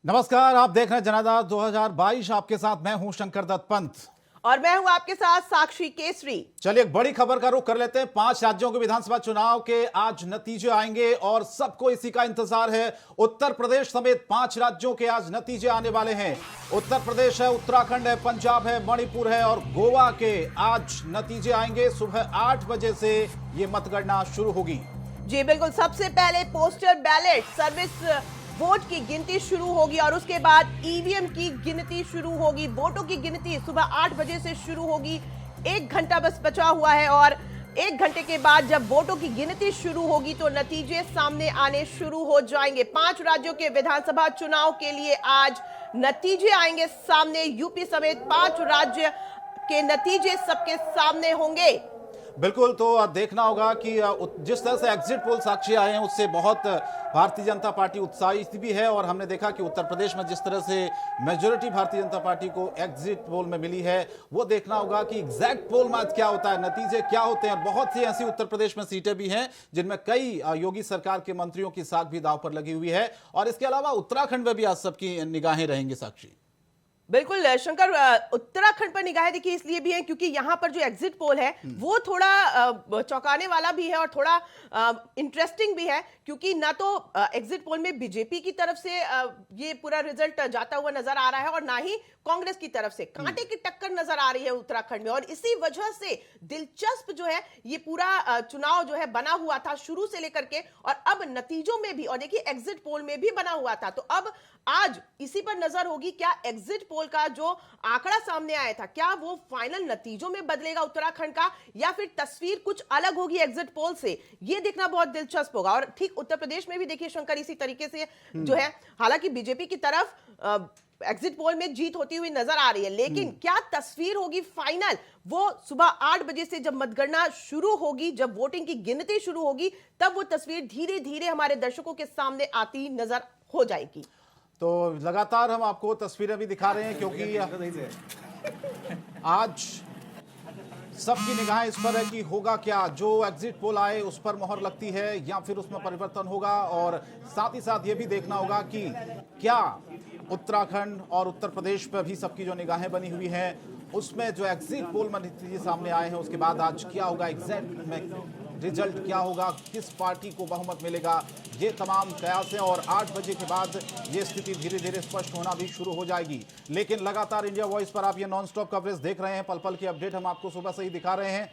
नमस्कार, आप देख रहे हैं जनाधार 2022। आपके साथ मैं हूं शंकर दत्त पंत और मैं हूं आपके साथ साक्षी केसरी। चलिए एक बड़ी खबर का रुख कर लेते हैं। 5 राज्यों के विधानसभा चुनाव के आज नतीजे आएंगे और सबको इसी का इंतजार है। उत्तर प्रदेश समेत 5 राज्यों के आज नतीजे आने वाले हैं। उत्तर प्रदेश है, उत्तराखंड है, पंजाब है, मणिपुर है और गोवा के आज नतीजे आएंगे। सुबह 8 बजे से ये मतगणना शुरू होगी। जी बिल्कुल, सबसे पहले पोस्टल बैलेट सर्विस वोट की गिनती शुरू होगी और उसके बाद ईवीएम की गिनती शुरू होगी। वोटों की गिनती सुबह 8 बजे से शुरू होगी। 1 घंटा बस बचा हुआ है और 1 घंटे के बाद जब वोटों की गिनती शुरू होगी तो नतीजे सामने आने शुरू हो जाएंगे। 5 राज्यों के विधानसभा चुनाव के लिए आज नतीजे आएंगे सामने। यूपी समेत 5 राज्य के नतीजे सबके सामने होंगे। बिल्कुल, तो देखना होगा कि जिस तरह से एग्जिट पोल साक्षी आए हैं उससे बहुत भारतीय जनता पार्टी उत्साहित भी है। और हमने देखा कि उत्तर प्रदेश में जिस तरह से मेजोरिटी भारतीय जनता पार्टी को एग्जिट पोल में मिली है, वो देखना होगा कि एग्जैक्ट पोल में आज क्या होता है, नतीजे क्या होते हैं। बहुत सी ऐसी उत्तर प्रदेश में सीटें भी हैं जिनमें कई योगी सरकार के मंत्रियों की साख भी दांव पर लगी हुई है। और इसके अलावा उत्तराखंड में भी आज सबकी निगाहें रहेंगी साक्षी। बिल्कुल शंकर, उत्तराखंड पर निगाहें देखिए इसलिए भी है क्योंकि यहां पर जो एग्जिट पोल है वो थोड़ा चौंकाने वाला भी है और थोड़ा इंटरेस्टिंग भी है, क्योंकि ना तो एग्जिट पोल में बीजेपी की तरफ से ये पूरा रिजल्ट जाता हुआ नजर आ रहा है और ना ही कांग्रेस की तरफ से। कांटे की टक्कर नजर आ रही है उत्तराखंड में और इसी वजह से दिलचस्प जो है ये पूरा चुनाव जो है बना हुआ था शुरू से लेकर के, और अब नतीजों में भी, और देखिए एग्जिट पोल में भी बना हुआ था। तो अब आज इसी पर नजर होगी, क्या एग्जिट पोल का जो आंकड़ा सामने आया था क्या वो फाइनल नतीजों में बदलेगा उत्तराखंड का, या फिर तस्वीर कुछ अलग होगी एग्जिट पोल से। ये देखना बहुत दिलचस्प होगा। और ठीक उत्तर प्रदेश में भी देखिए शंकर इसी तरीके से जो है, हालांकि बीजेपी की तरफ एग्जिट पोल में जीत होती हुई नजर आ रही है, लेकिन क्या तस्वीर होगी फाइनल, वो सुबह 8 बजे से जब मतगणना शुरू होगी, जब वोटिंग की गिनती शुरू होगी, तब वो तस्वीर धीरे धीरे हमारे दर्शकों के सामने आती नजर हो जाएगी। तो लगातार हम आपको तस्वीरें भी दिखा रहे हैं क्योंकि आज सबकी निगाहें इस पर है कि होगा क्या। जो एग्जिट पोल आए उस पर मोहर लगती है या फिर उसमें परिवर्तन होगा। और साथ ही साथ ये भी देखना होगा कि क्या उत्तराखंड और उत्तर प्रदेश पर भी सबकी जो निगाहें बनी हुई हैं उसमें जो एग्जिट पोल में नतीजे सामने आए हैं उसके बाद आज क्या होगा, एग्जैक्ट में रिजल्ट क्या होगा, किस पार्टी को बहुमत मिलेगा, ये तमाम कयास हैं। और 8 बजे के बाद ये स्थिति धीरे धीरे स्पष्ट होना भी शुरू हो जाएगी। लेकिन लगातार इंडिया वॉइस पर आप ये नॉन स्टॉप कवरेज देख रहे हैं। पल पल की अपडेट हम आपको सुबह से ही दिखा रहे हैं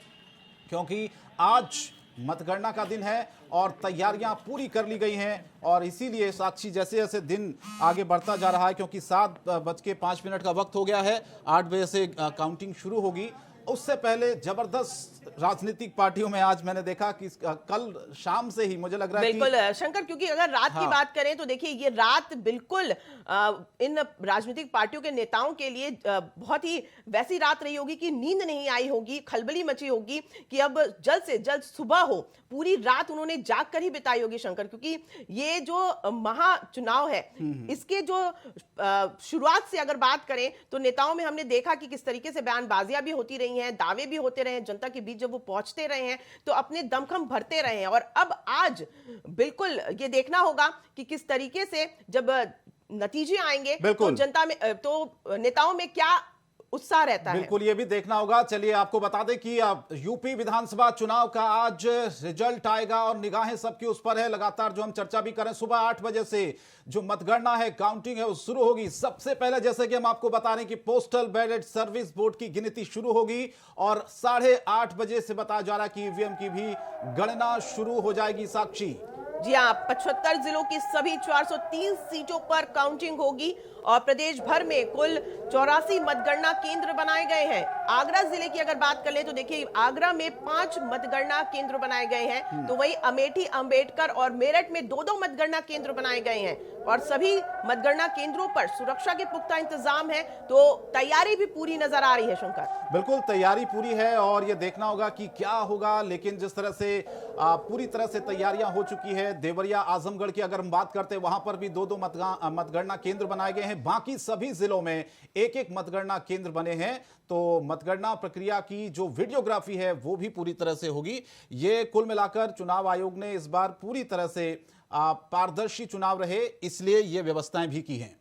क्योंकि आज मतगणना का दिन है और तैयारियां पूरी कर ली गई हैं। और इसीलिए साक्षी जैसे जैसे दिन आगे बढ़ता जा रहा है, क्योंकि 7:05 का वक्त हो गया है, 8 बजे से काउंटिंग शुरू होगी। उससे पहले जबरदस्त राजनीतिक पार्टियों में आज मैंने देखा कि कल शाम से ही मुझे लग रहा है बिल्कुल शंकर, क्योंकि अगर रात की बात करें तो देखिए ये रात बिल्कुल इन राजनीतिक पार्टियों के नेताओं के लिए बहुत ही वैसी रात रही होगी कि नींद नहीं आई होगी, खलबली मची होगी कि अब जल्द से जल्द सुबह हो। पूरी रात उन्होंने जाग कर ही बिताई होगी शंकर, क्योंकि ये जो महाचुनाव है इसके जो शुरुआत से अगर बात करें तो नेताओं में हमने देखा कि किस तरीके से बयानबाजियां भी होती रही हैं, दावे भी होते रहे हैं, जनता के बीच जब वो पहुंचते रहे हैं तो अपने दमखम भरते रहे हैं। और अब आज बिल्कुल ये देखना होगा कि किस तरीके से जब नतीजे आएंगे तो जनता में, तो नेताओं में क्या उत्साह रहता है। बिल्कुल, ये भी देखना होगा। चलिए आपको बता दें कि यूपी विधानसभा चुनाव का आज रिजल्ट आएगा और निगाहें सबकी उस पर है। लगातार जो हम चर्चा भी करें, सुबह 8 बजे से जो मतगणना है, काउंटिंग है, वो शुरू होगी। सबसे पहले जैसे कि हम आपको बता रहे हैं कि पोस्टल बैलेट सर्विस वोट की गिनती शुरू होगी और 8:30 बजे से बताया जा रहा है कि ईवीएम की भी गणना शुरू हो जाएगी साक्षी। जी हाँ, 75 जिलों की सभी 403 सीटों पर काउंटिंग होगी और प्रदेश भर में कुल 84 मतगणना केंद्र बनाए गए हैं। आगरा जिले की अगर बात कर ले तो देखिए आगरा में 5 मतगणना केंद्र बनाए गए हैं, तो वही अमेठी, अंबेडकर और मेरठ में 2-2 मतगणना केंद्र बनाए गए हैं और सभी मतगणना केंद्रों पर सुरक्षा के पुख्ता इंतजाम है। तो तैयारी भी पूरी नजर आ रही है शंकर। बिल्कुल, तैयारी पूरी है और ये देखना होगा कि क्या होगा। लेकिन जिस तरह से पूरी तरह से तैयारियां हो चुकी है, देवरिया, आजमगढ़ की अगर हम बात करते हैं वहां पर भी 2-2 मतगणना केंद्र बनाए गए हैं। बाकी सभी जिलों में 1-1 मतगणना केंद्र बने हैं। तो मतगणना प्रक्रिया की जो वीडियोग्राफी है वो भी पूरी तरह से होगी। ये कुल मिलाकर चुनाव आयोग ने इस बार पूरी तरह से पारदर्शी चुनाव रहे, इसलिए ये व्यवस्थाएं भी की हैं।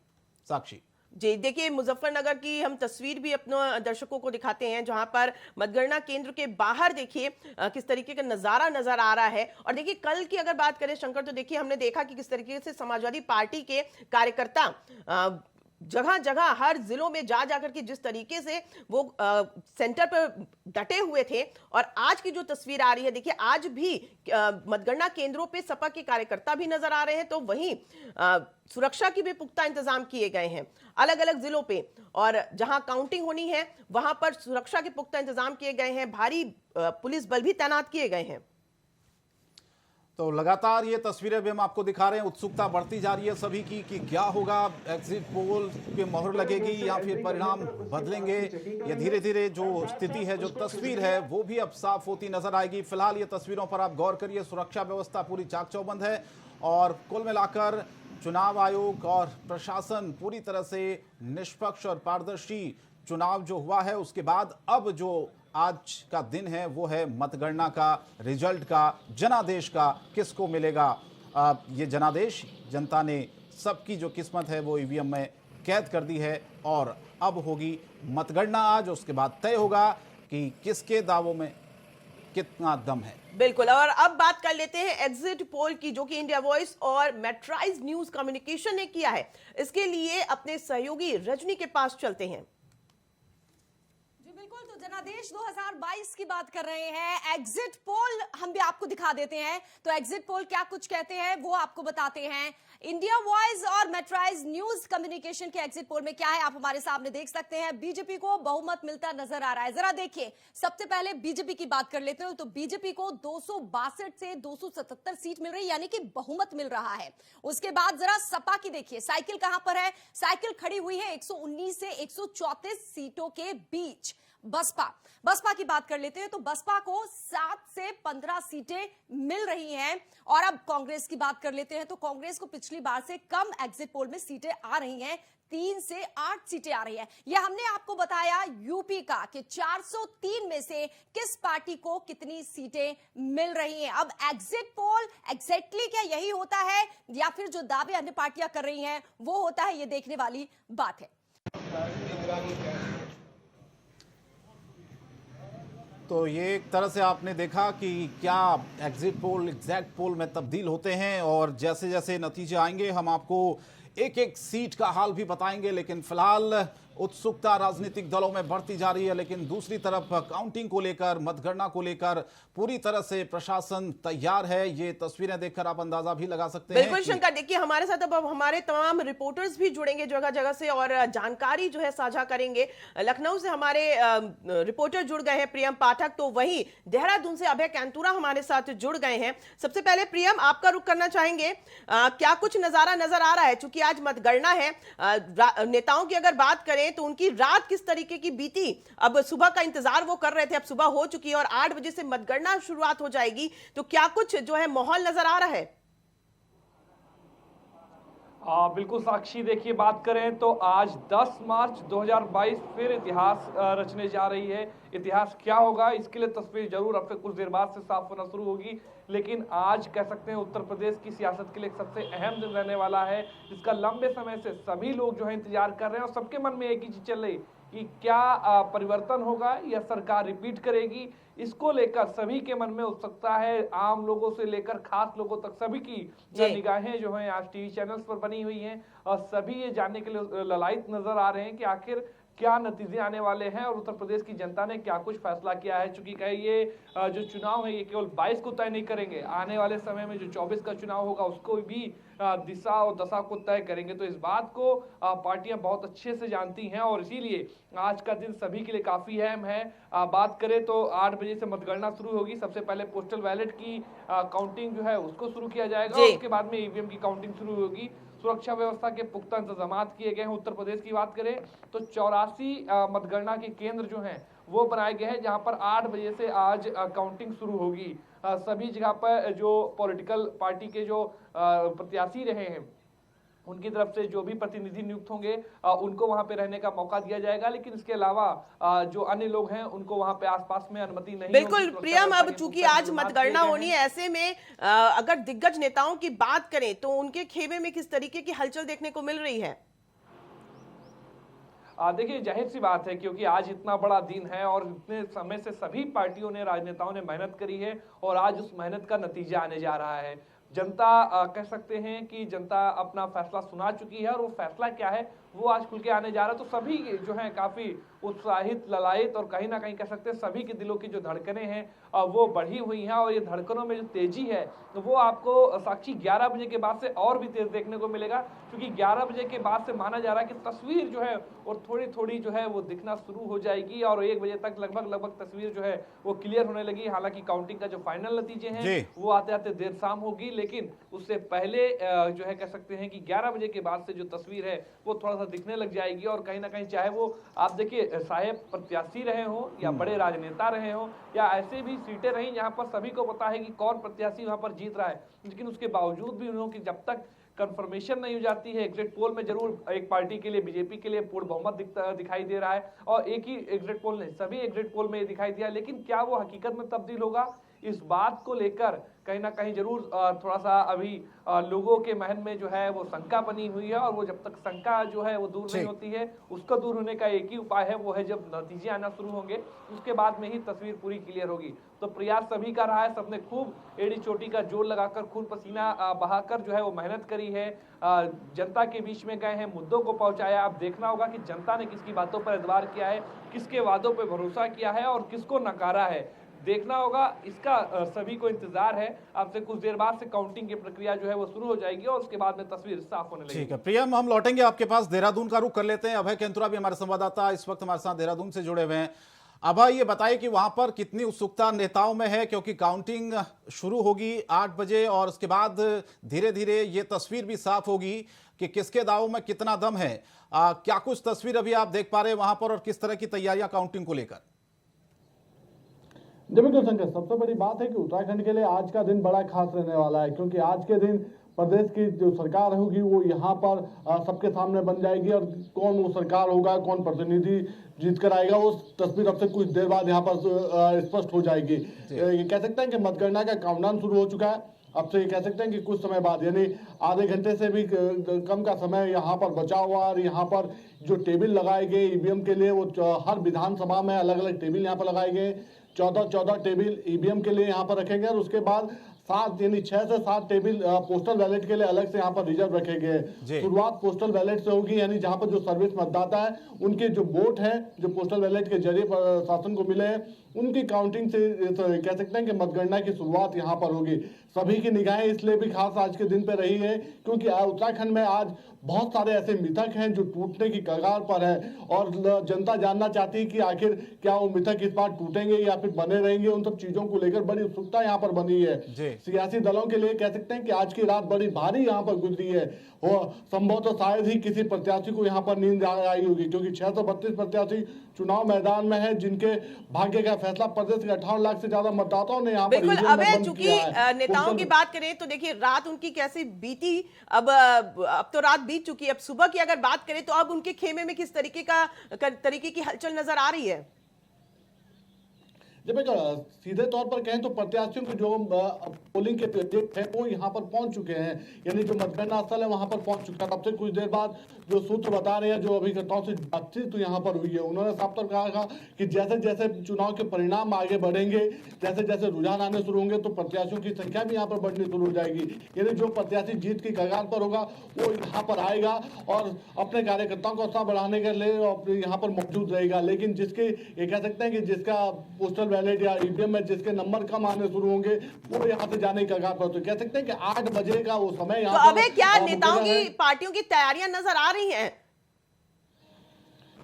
साक्षी जी देखिए, मुजफ्फरनगर की हम तस्वीर भी अपने दर्शकों को दिखाते हैं, जहां पर मतगणना केंद्र के बाहर देखिए किस तरीके का नजारा नजर आ रहा है। और देखिए कल की अगर बात करें शंकर, तो देखिए हमने देखा कि किस तरीके से समाजवादी पार्टी के कार्यकर्ता जगह जगह हर जिलों में जा जाकर के जिस तरीके से वो सेंटर पर डटे हुए थे। और आज की जो तस्वीर आ रही है, देखिए आज भी मतगणना केंद्रों पे सपा के कार्यकर्ता भी नजर आ रहे हैं, तो वहीं सुरक्षा की भी पुख्ता इंतजाम किए गए हैं अलग अलग जिलों पे। और जहां काउंटिंग होनी है वहां पर सुरक्षा के पुख्ता इंतजाम किए गए हैं, भारी पुलिस बल भी तैनात किए गए हैं। तो लगातार ये तस्वीरें भी हम आपको दिखा रहे हैं, उत्सुकता बढ़ती जा रही है सभी की कि क्या होगा, एग्जिट पोल पे मोहर लगेगी या फिर परिणाम बदलेंगे। ये धीरे धीरे जो स्थिति है, जो तस्वीर है, वो भी अब साफ होती नजर आएगी। फिलहाल ये तस्वीरों पर आप गौर करिए, सुरक्षा व्यवस्था पूरी चाक चौबंद है और कुल मिलाकर चुनाव आयोग और प्रशासन पूरी तरह से निष्पक्ष और पारदर्शी चुनाव जो हुआ है, उसके बाद अब जो आज का दिन है वो है मतगणना का, रिजल्ट का, जनादेश का किसको मिलेगा। ये जनादेश जनता ने सबकी जो किस्मत है वो ईवीएम में कैद कर दी है और अब होगी मतगणना आज। उसके बाद तय होगा कि किसके दावों में कितना दम है। बिल्कुल, और अब बात कर लेते हैं एग्जिट पोल की, जो कि इंडिया वॉइस और मेट्राइज न्यूज कम्युनिकेशन ने किया है। इसके लिए अपने सहयोगी रजनी के पास चलते हैं। बिल्कुल, तो जनादेश 2022 की बात कर रहे हैं। एग्जिट पोल हम भी आपको दिखा देते हैं, तो एग्जिट पोल क्या कुछ कहते हैं वो आपको बताते हैं। इंडिया वॉइस और मेट्राइज न्यूज कम्युनिकेशन के एग्जिट पोल में क्या है, आप हमारे सामने देख सकते हैं। बीजेपी को बहुमत मिलता नजर आ रहा है। जरा देखिए, सबसे पहले बीजेपी की बात कर लेते हैं, तो बीजेपी को 262 से 277 सीट मिल रही है, यानी कि बहुमत मिल रहा है। उसके बाद जरा सपा की देखिए, साइकिल कहां पर है, साइकिल खड़ी हुई है 119 से 134 सीटों के बीच। बसपा की बात कर लेते हैं, तो बसपा को 7 से 15 सीटें मिल रही हैं। और अब कांग्रेस की बात कर लेते हैं, तो कांग्रेस को पिछली बार से कम एग्जिट पोल में सीटें आ रही हैं, 3 से 8 सीटें आ रही हैं। यह हमने आपको बताया यूपी का कि 403 में से किस पार्टी को कितनी सीटें मिल रही हैं। अब एग्जिट पोल एग्जैक्टली क्या यही होता है या फिर जो दावे अन्य पार्टियां कर रही हैं वो होता है, ये देखने वाली बात है। तो ये एक तरह से आपने देखा कि क्या एग्जिट पोल एग्जैक्ट पोल में तब्दील होते हैं और जैसे जैसे नतीजे आएंगे हम आपको एक एक सीट का हाल भी बताएंगे। लेकिन फिलहाल उत्सुकता राजनीतिक दलों में बढ़ती जा रही है, लेकिन दूसरी तरफ काउंटिंग को लेकर, मतगणना को लेकर पूरी तरह से प्रशासन तैयार है। ये तस्वीरें देखकर आप अंदाजा भी लगा सकते हैं। बिल्कुल शंकर, देखिए हमारे साथ अब हमारे तमाम रिपोर्टर्स भी जुड़ेंगे जगह जगह से और जानकारी जो है साझा करेंगे। लखनऊ से हमारे रिपोर्टर जुड़ गए हैं प्रियम पाठक, तो वहीं देहरादून से अभय कैंतुरा हमारे साथ जुड़ गए हैं। सबसे पहले प्रियम, आपका रुख करना चाहेंगे, क्या कुछ नजारा नजर आ रहा है? चूंकि आज मतगणना है, नेताओं की अगर बात करें तो उनकी रात किस तरीके की बीती, अब सुबह का इंतजार वो कर रहे थे, अब सुबह हो चुकी है और 8 बजे से मतगणना शुरुआत हो जाएगी, तो क्या कुछ जो है माहौल नजर आ रहा है? बिल्कुल साक्षी, देखिए बात करें तो आज 10 मार्च 2022 फिर इतिहास रचने जा रही है। इतिहास क्या होगा, इसके लिए तस्वीर जरूर अब तक कुछ देर बाद से साफ होना शुरू होगी, लेकिन आज कह सकते हैं उत्तर प्रदेश की सियासत के लिए एक सबसे अहम दिन रहने वाला है, जिसका लंबे समय से सभी लोग जो है इंतजार कर रहे हैं और सबके मन में एक ही चीज चल रही कि क्या परिवर्तन होगा या सरकार रिपीट करेगी। इसको लेकर सभी के मन में उत्सुकता है, आम लोगों से लेकर खास लोगों तक सभी की निगाहें जो हैं आज टीवी चैनल्स पर बनी हुई हैं और सभी ये जानने के लिए ललायत नजर आ रहे हैं कि आखिर क्या नतीजे आने वाले हैं और उत्तर प्रदेश की जनता ने क्या कुछ फैसला किया है। चूंकि ये जो चुनाव है ये केवल 22 को तय नहीं करेंगे, आने वाले समय में जो 24 का चुनाव होगा उसको भी दिशा और दशा को तय करेंगे। तो इस बात को पार्टियां बहुत अच्छे से जानती हैं और इसीलिए आज का दिन सभी के लिए काफी अहम है। बात करें तो 8 बजे से मतगणना शुरू होगी। सबसे पहले पोस्टल बैलेट की काउंटिंग जो है उसको शुरू किया जाएगा, उसके बाद में ईवीएम की काउंटिंग शुरू होगी। सुरक्षा व्यवस्था के पुख्ता इंतजाम किए गए हैं। उत्तर प्रदेश की बात करें तो 84 मतगणना के केंद्र जो हैं वो बनाए गए हैं, जहां पर 8 बजे से आज काउंटिंग शुरू होगी। सभी जगह पर जो पॉलिटिकल पार्टी के जो प्रत्याशी रहे हैं उनकी तरफ से जो भी प्रतिनिधि नियुक्त होंगे उनको वहां पे रहने का मौका दिया जाएगा, लेकिन इसके अलावा जो अन्य लोग हैं उनको वहां पे आसपास में अनुमति नहीं। बिल्कुल प्रियम, अब चूंकि आज मतगणना होनी है, ऐसे में अगर दिग्गज नेताओं की बात करें तो उनके खेमे में किस तरीके की हलचल देखने को मिल रही है? देखिए जाहिर सी बात है क्योंकि आज इतना बड़ा दिन है और इतने समय से सभी पार्टियों ने, राजनेताओं ने मेहनत करी है और आज उस मेहनत का नतीजा आने जा रहा है। जनता कह सकते हैं कि जनता अपना फैसला सुना चुकी है और वो फैसला क्या है वो आज खुल के आने जा रहा है। तो सभी जो है काफी उत्साहित, ललायत और कहीं ना कहीं कह सकते हैं सभी के दिलों की जो धड़कनें हैं वो बढ़ी हुई हैं और ये धड़कनों में जो तेजी है तो वो आपको साक्षी 11 बजे के बाद से और भी तेज देखने को मिलेगा, क्योंकि 11 बजे के बाद से माना जा रहा है कि तस्वीर जो है और थोड़ी थोड़ी जो है वो दिखना शुरू हो जाएगी और 1 बजे तक लगभग तस्वीर जो है वो क्लियर होने लगी। हालांकि काउंटिंग का जो फाइनल नतीजे हैं वो आते आते देर शाम होगी, लेकिन उससे पहले जो है कह सकते हैं कि 11 बजे के बाद से जो तस्वीर है वो थोड़ा सा दिखने लग जाएगी और कहीं ना कहीं चाहे वो आप देखिए साहेब प्रत्याशी रहे हो या बड़े राजनेता रहे हो या ऐसे भी सीटें रही जहां पर सभी को पता है कि कौन प्रत्याशी वहां पर जीत रहा है, लेकिन उसके बावजूद भी उन्होंने कि जब तक कंफर्मेशन नहीं हो जाती है, एग्जिट पोल में जरूर एक पार्टी के लिए, बीजेपी के लिए पूर्ण बहुमत दिखाई दे रहा है और एक ही एग्जिट पोल नहीं सभी एग्जिट पोल में ये दिखाई दिया, लेकिन क्या वो हकीकत में तब्दील होगा इस बात को लेकर कहीं ना कहीं जरूर थोड़ा सा अभी लोगों के मन में जो है वो शंका बनी हुई है और वो जब तक शंका जो है वो दूर नहीं होती है उसका दूर होने का एक ही उपाय है, वो है जब नतीजे आना शुरू होंगे उसके बाद में ही तस्वीर पूरी क्लियर होगी। तो प्रयास सभी का रहा है, सबने खूब एड़ी चोटी का जोर लगाकर खून पसीना बहाकर जो है वो मेहनत करी है, जनता के बीच में गए हैं, मुद्दों को पहुंचाया। अब देखना होगा कि जनता ने किसकी बातों पर एतबार किया है, किसके वादों पर भरोसा किया है और किसको नकारा है, देखना होगा। इसका सभी को इंतजार है। अब से कुछ देर बाद से काउंटिंग की प्रक्रिया जो है वो शुरू हो जाएगी और उसके बाद में तस्वीर साफ होने लगेगी। ठीक है प्रियम, हम लौटेंगे आपके पास, देहरादून का रुख कर लेते हैं। अभय केंतुरा भी हमारे संवाददाता इस वक्त हमारे साथ देहरादून से जुड़े हुए हैं। अभय, ये बताइए कि वहां पर कितनी उत्सुकता नेताओं में है, क्योंकि काउंटिंग शुरू होगी 8 बजे और उसके बाद धीरे धीरे ये तस्वीर भी साफ होगी कि किसके दांव में कितना दम है। क्या कुछ तस्वीर अभी आप देख पा रहे हैं वहां पर और किस तरह की तैयारियां काउंटिंग को लेकर? बिल्कुल संकट, सबसे बड़ी बात है कि उत्तराखंड के लिए आज का दिन बड़ा खास रहने वाला है, क्योंकि आज के दिन प्रदेश की जो सरकार होगी वो यहाँ पर सबके सामने बन जाएगी और कौन वो सरकार होगा, कौन प्रतिनिधि जीत कर आएगा, वो तस्वीर अब से कुछ देर बाद यहाँ पर स्पष्ट हो जाएगी। ये कह सकते हैं कि मतगणना का काउंटडाउन शुरू हो चुका है। अब से ये कह सकते हैं कि कुछ समय बाद, यानी आधे घंटे से भी कम का समय यहाँ पर बचा हुआ और यहाँ पर जो टेबल लगाए गए ईवीएम के लिए, वो हर विधानसभा में अलग अलग टेबल यहाँ पर लगाए गए। 14 टेबल ईवीएम के लिए यहाँ पर रखेंगे और उसके बाद 7 यानी 6 से 7 टेबल पोस्टल बैलेट के लिए अलग से यहाँ पर रिजर्व रखे गए। शुरुआत पोस्टल बैलेट से होगी, यानी जहाँ पर जो सर्विस मतदाता है उनके जो वोट है जो पोस्टल बैलेट के जरिए शासन को मिले हैं उनकी काउंटिंग से कह सकते हैं कि मतगणना की शुरुआत यहाँ पर होगी। सभी की निगाहें इसलिए भी खास आज के दिन पे रही है क्योंकि उत्तराखंड में आज बहुत सारे ऐसे मिथक हैं जो टूटने की कगार पर है और जनता जानना चाहती है कि आखिर क्या वो मिथक इस बार टूटेंगे या फिर बने रहेंगे। उन सब चीजों को लेकर बड़ी उत्सुकता यहाँ पर बनी है। सियासी दलों के लिए कह सकते हैं कि आज की रात बड़ी भारी यहाँ पर गुजरी है और संभवतः शायद ही किसी प्रत्याशी को यहाँ पर नींद आई होगी, क्योंकि 632 प्रत्याशी चुनाव मैदान में है जिनके भाग्य का फैसला प्रदेश के 58 लाख से ज्यादा मतदाताओं ने यहाँ पर बिल्कुल। अब चूंकि नेताओं की बात करें तो देखिए रात उनकी कैसी बीती, अब तो रात बीत चुकी है। अब सुबह की अगर बात करें तो अब उनके खेमे में किस तरीके की हलचल नजर आ रही है? जब सीधे तौर पर कहें तो प्रत्याशियों के जो पोलिंग के डेट है वो यहाँ पर पहुंच चुके हैं, यानी जो मतगणना स्थल है वहां पर पहुंच चुका है। तब से कुछ देर बाद जो सूत्र बता रहे हैं, जो अभिकर्ताओं से बातचीत तो यहाँ पर हुई है, उन्होंने साफ तौर कहा कि जैसे जैसे चुनाव के परिणाम आगे बढ़ेंगे, जैसे जैसे रुझान आने शुरू होंगे तो प्रत्याशियों की संख्या भी यहाँ पर बढ़नी शुरू हो जाएगी। यानी जो प्रत्याशी जीत की कगार पर होगा वो यहाँ पर आएगा और अपने कार्यकर्ताओं का उत्साह बढ़ाने के लिए यहाँ पर मौजूद रहेगा। लेकिन जिसके ये कह सकते हैं कि जिसका पोस्टल बैलेट या ईवीएम में जिसके नंबर कम आने शुरू होंगे वो यहाँ से जाने की कगार पर, तो कह सकते हैं कि 8 बजे का वो समय यहाँ तो अबे क्या नेताओं की पार्टियों की तैयारियां नजर आ रही हैं?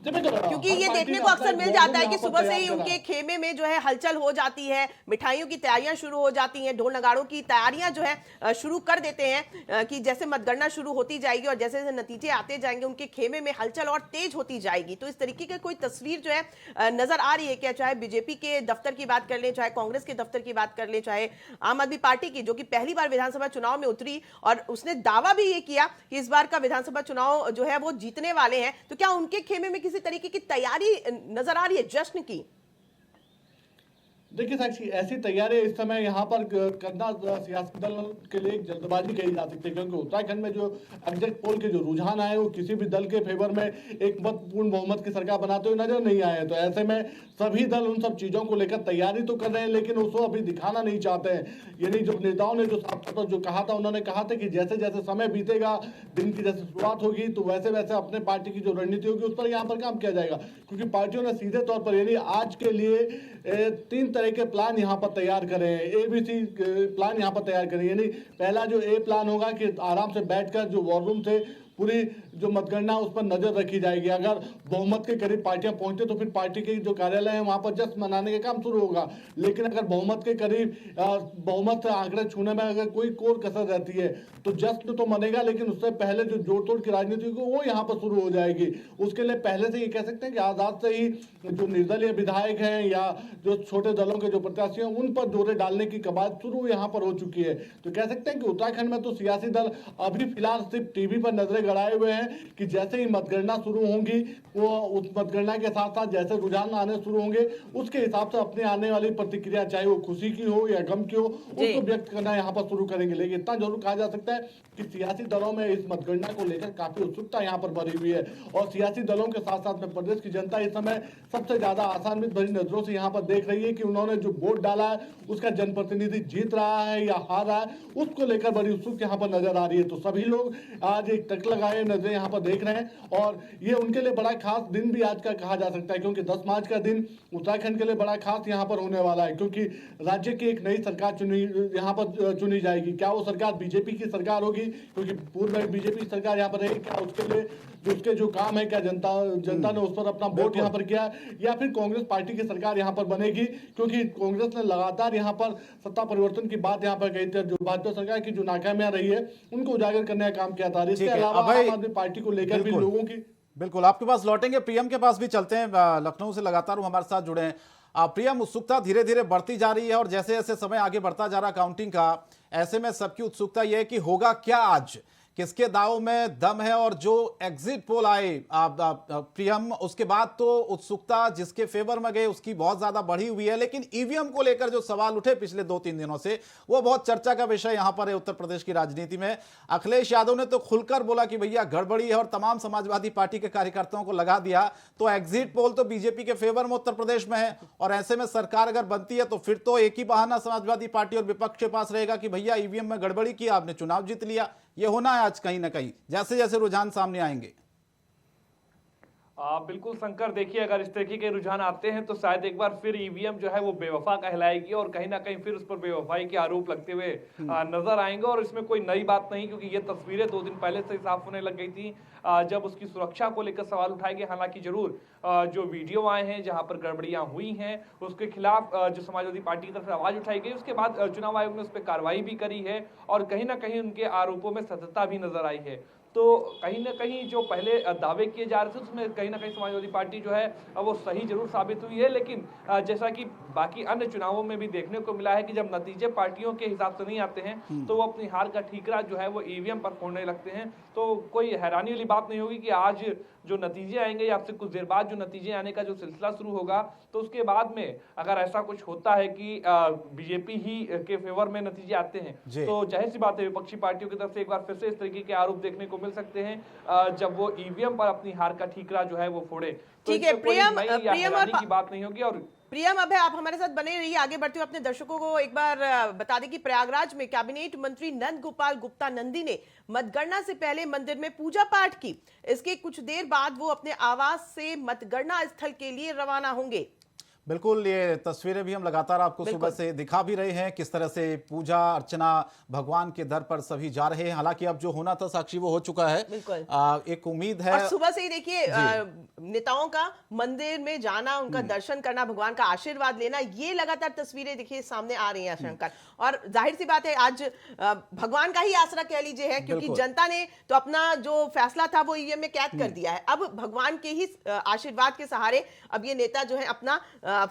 क्योंकि ये देखने को अक्सर मिल जाता है कि सुबह से ही उनके खेमे में जो है हलचल हो जाती है, मिठाइयों की तैयारियां शुरू हो जाती हैं, ढोल नगाड़ों की तैयारियां जो है शुरू कर देते हैं कि जैसे मतगणना शुरू होती जाएगी और जैसे जैसे नतीजे आते जाएंगे उनके खेमे में हलचल और तेज होती जाएगी। तो इस तरीके की कोई तस्वीर जो है नजर आ रही है क्या? चाहे बीजेपी के दफ्तर की बात कर लें, चाहे कांग्रेस के दफ्तर की बात कर लें, चाहे आम आदमी पार्टी की, जो कि पहली बार विधानसभा चुनाव में उतरी और उसने दावा भी ये किया कि इस बार का विधानसभा चुनाव जो है वो जीतने वाले हैं, तो क्या उनके खेमे में किसी तरीके की तैयारी नजर आ रही है जश्न की? देखिए साक्षी, ऐसी तैयारी इस समय यहाँ पर करना सियासी दल के लिए एक जल्दबाजी कही जा सकती है, क्योंकि उत्तराखंड में जो एग्जिट पोल के जो रुझान आए वो किसी भी दल के फेवर में एक मतपूर्ण बहुमत की सरकार बनाते हुए नजर नहीं आए। तो ऐसे में सभी दल उन सब चीजों को लेकर तैयारी तो कर रहे हैं, लेकिन उसको अभी दिखाना नहीं चाहते हैं। यानी जो नेताओं ने जो साफ तौर पर जो कहा था, उन्होंने कहा था कि जैसे जैसे समय बीतेगा, दिन की जैसे शुरुआत होगी, तो वैसे वैसे अपने पार्टी की जो रणनीति होगी उस पर यहाँ पर काम किया जाएगा। क्योंकि पार्टियों ने सीधे तौर पर यानी आज के लिए 3 तरह के प्लान यहाँ पर तैयार करे हैं, ABC प्लान यहाँ पर तैयार करें। यानी पहला जो A प्लान होगा कि आराम से बैठकर जो वॉर रूम से पूरी जो मतगणना उस पर नजर रखी जाएगी। अगर बहुमत के करीब पार्टियां पहुंचे तो फिर पार्टी के जो कार्यालय है वहां पर जश्न मनाने का काम शुरू होगा। लेकिन अगर बहुमत के करीब बहुमत आंकड़े छूने में अगर कोई कोर कसर रहती है तो जश्न तो मनेगा, लेकिन उससे पहले जो जोड़ तोड़ की राजनीति होगी वो यहाँ पर शुरू हो जाएगी। उसके लिए पहले से ये कह सकते हैं कि आजाद से ही जो निर्दलीय विधायक हैं या जो छोटे दलों के जो प्रत्याशी हैं उन पर जोरे डालने की कवायद शुरू यहाँ पर हो चुकी है। तो कह सकते हैं कि उत्तराखंड में तो सियासी दल अभी फिलहाल सिर्फ टीवी पर नजरें गड़ाए हुए हैं कि जैसे ही मतगणना शुरू होंगी वो उस मतगणना के साथ साथ जैसे रुझान आने शुरू होंगे उसके हिसाब से अपने आने वाली प्रतिक्रिया, चाहे वो खुशी की हो या गम की हो, उसको व्यक्त करना यहाँ पर शुरू करेंगे। लेकिन इतना जरूर कहा जा सकता है कि सियासी दलों में इस मतगणना को लेकर काफी उत्सुकता यहाँ पर बढ़ी हुई है और सियासी दलों के साथ साथ में प्रदेश की जनता इस समय सबसे ज्यादा आसान्वित भरी नजरों से यहाँ पर देख रही है कि उन्होंने जो वोट डाला है उसका जनप्रतिनिधि जीत रहा है या हार रहा है, उसको लेकर बड़ी उत्सुकता यहाँ पर नजर आ रही है। तो सभी लोग आज एक टक लगाए नजरें यहाँ पर देख रहे हैं और ये उनके लिए बड़ा खास दिन भी आज का कहा जा सकता है, क्योंकि 10 मार्च का दिन उत्तराखंड के लिए बड़ा खास यहाँ पर होने वाला है, क्योंकि राज्य की एक नई सरकार यहाँ पर चुनी जाएगी। क्या वो सरकार बीजेपी की सरकार होगी, क्योंकि पूर्व में बीजेपी सरकार यहाँ पर रही, क्या उसके लिए उसके जो काम है क्या जनता ने उस पर अपना वोट यहाँ पर किया, या फिर कांग्रेस पार्टी की सरकार यहाँ पर बनेगी, क्योंकि कांग्रेस ने लगातार यहाँ पर सत्ता परिवर्तन की बात यहाँ पर कही थी। जो भाजपा सरकार की जो नाकामियां रही है उनको उजागर करने का काम किया था। इसके अलावा आम आदमी पार्टी को लेकर भी लोगों की बिल्कुल आपके पास लौटेंगे, प्रियम के पास भी चलते हैं, लखनऊ से लगातार वो हमारे साथ जुड़े हैं। प्रियम, उत्सुकता धीरे धीरे बढ़ती जा रही है और जैसे जैसे समय आगे बढ़ता जा रहा काउंटिंग का, ऐसे में सबकी उत्सुकता यह है कि होगा क्या आज, किसके दाव में दम है। और जो एग्जिट पोल आए प्रियम, उसके बाद तो उत्सुकता जिसके फेवर में गए उसकी बहुत ज्यादा बढ़ी हुई है, लेकिन ईवीएम को लेकर जो सवाल उठे पिछले 2-3 दिनों से वो बहुत चर्चा का विषय यहां पर है उत्तर प्रदेश की राजनीति में। अखिलेश यादव ने तो खुलकर बोला कि भैया गड़बड़ी है और तमाम समाजवादी पार्टी के कार्यकर्ताओं को लगा दिया। तो एग्जिट पोल तो बीजेपी के फेवर में उत्तर प्रदेश में है और ऐसे में सरकार अगर बनती है तो फिर तो एक ही बहाना समाजवादी पार्टी और विपक्ष के पास रहेगा कि भैया ईवीएम में गड़बड़ी की, आपने चुनाव जीत लिया। ये होना है आज कहीं ना कहीं जैसे जैसे रुझान सामने आएंगे। बिल्कुल शंकर, देखिए अगर इस तरीके के रुझान आते हैं तो शायद एक बार फिर ईवीएम जो है वो बेवफा कहलाएगी और कहीं ना कहीं फिर उस पर बेवफाई के आरोप लगते हुए नजर आएंगे। और इसमें कोई नई बात नहीं, क्योंकि ये तस्वीरें 2 दिन पहले से साफ होने लग गई थी जब उसकी सुरक्षा को लेकर सवाल उठाए गए। हालांकि जरूर जो वीडियो आए हैं जहां पर गड़बड़ियां हुई हैं उसके खिलाफ जो समाजवादी पार्टी की तरफ से आवाज उठाई गई, उसके बाद चुनाव आयोग ने उस पर कार्रवाई भी करी है और कहीं ना कहीं उनके आरोपों में सत्यता भी नजर आई है। तो कहीं ना कहीं जो पहले दावे किए जा रहे थे उसमें कहीं ना कहीं समाजवादी पार्टी जो है वो सही जरूर साबित हुई है। लेकिन जैसा कि बाकी अन्य चुनावों में भी देखने को मिला है कि जब नतीजे पार्टियों के हिसाब से नहीं आते हैं तो वो अपनी हार का ठीकरा जो है वो ईवीएम पर फोड़ने लगते हैं। तो कोई हैरानी वाली बात नहीं होगी कि आज जो नतीजे आएंगे या फिर कुछ देर बाद जो नतीजे आने का जो सिलसिला शुरू होगा, तो उसके बाद में अगर ऐसा कुछ होता है कि बीजेपी ही के फेवर में नतीजे आते हैं तो जाहिर सी बात है विपक्षी पार्टियों की तरफ से एक बार फिर से इस तरीके के आरोप देखने को मिल सकते हैं जब वो ईवीएम पर अपनी हार का ठीकरा जो है वो फोड़े। ठीक है प्रियम, की बात नहीं होगी। और प्रियम, अब आप हमारे साथ बने रहिए। आगे बढ़ते हुए अपने दर्शकों को एक बार बता दें कि प्रयागराज में कैबिनेट मंत्री नंद गोपाल गुप्ता नंदी ने मतगणना से पहले मंदिर में पूजा पाठ की। इसके कुछ देर बाद वो अपने आवास से मतगणना स्थल के लिए रवाना होंगे। बिल्कुल, ये तस्वीरें भी हम लगातार आपको सुबह से दिखा भी रहे हैं, किस तरह से पूजा अर्चना भगवान के दर पर सभी जा रहे हैं। हालांकि अब जो होना था साक्षी वो हो चुका है। एक उम्मीद है और सुबह से ही देखिए नेताओं का मंदिर में जाना, उनका दर्शन करना, भगवान का आशीर्वाद लेना, ये लगातार तस्वीरें देखिए सामने आ रही हैं शंकर। और जाहिर सी बात है आज भगवान का ही आसरा कह लीजिए है, क्योंकि जनता ने तो अपना जो फैसला था वो ईवीएम में कैद कर दिया है। अब भगवान के ही आशीर्वाद के सहारे अब ये नेता जो है अपना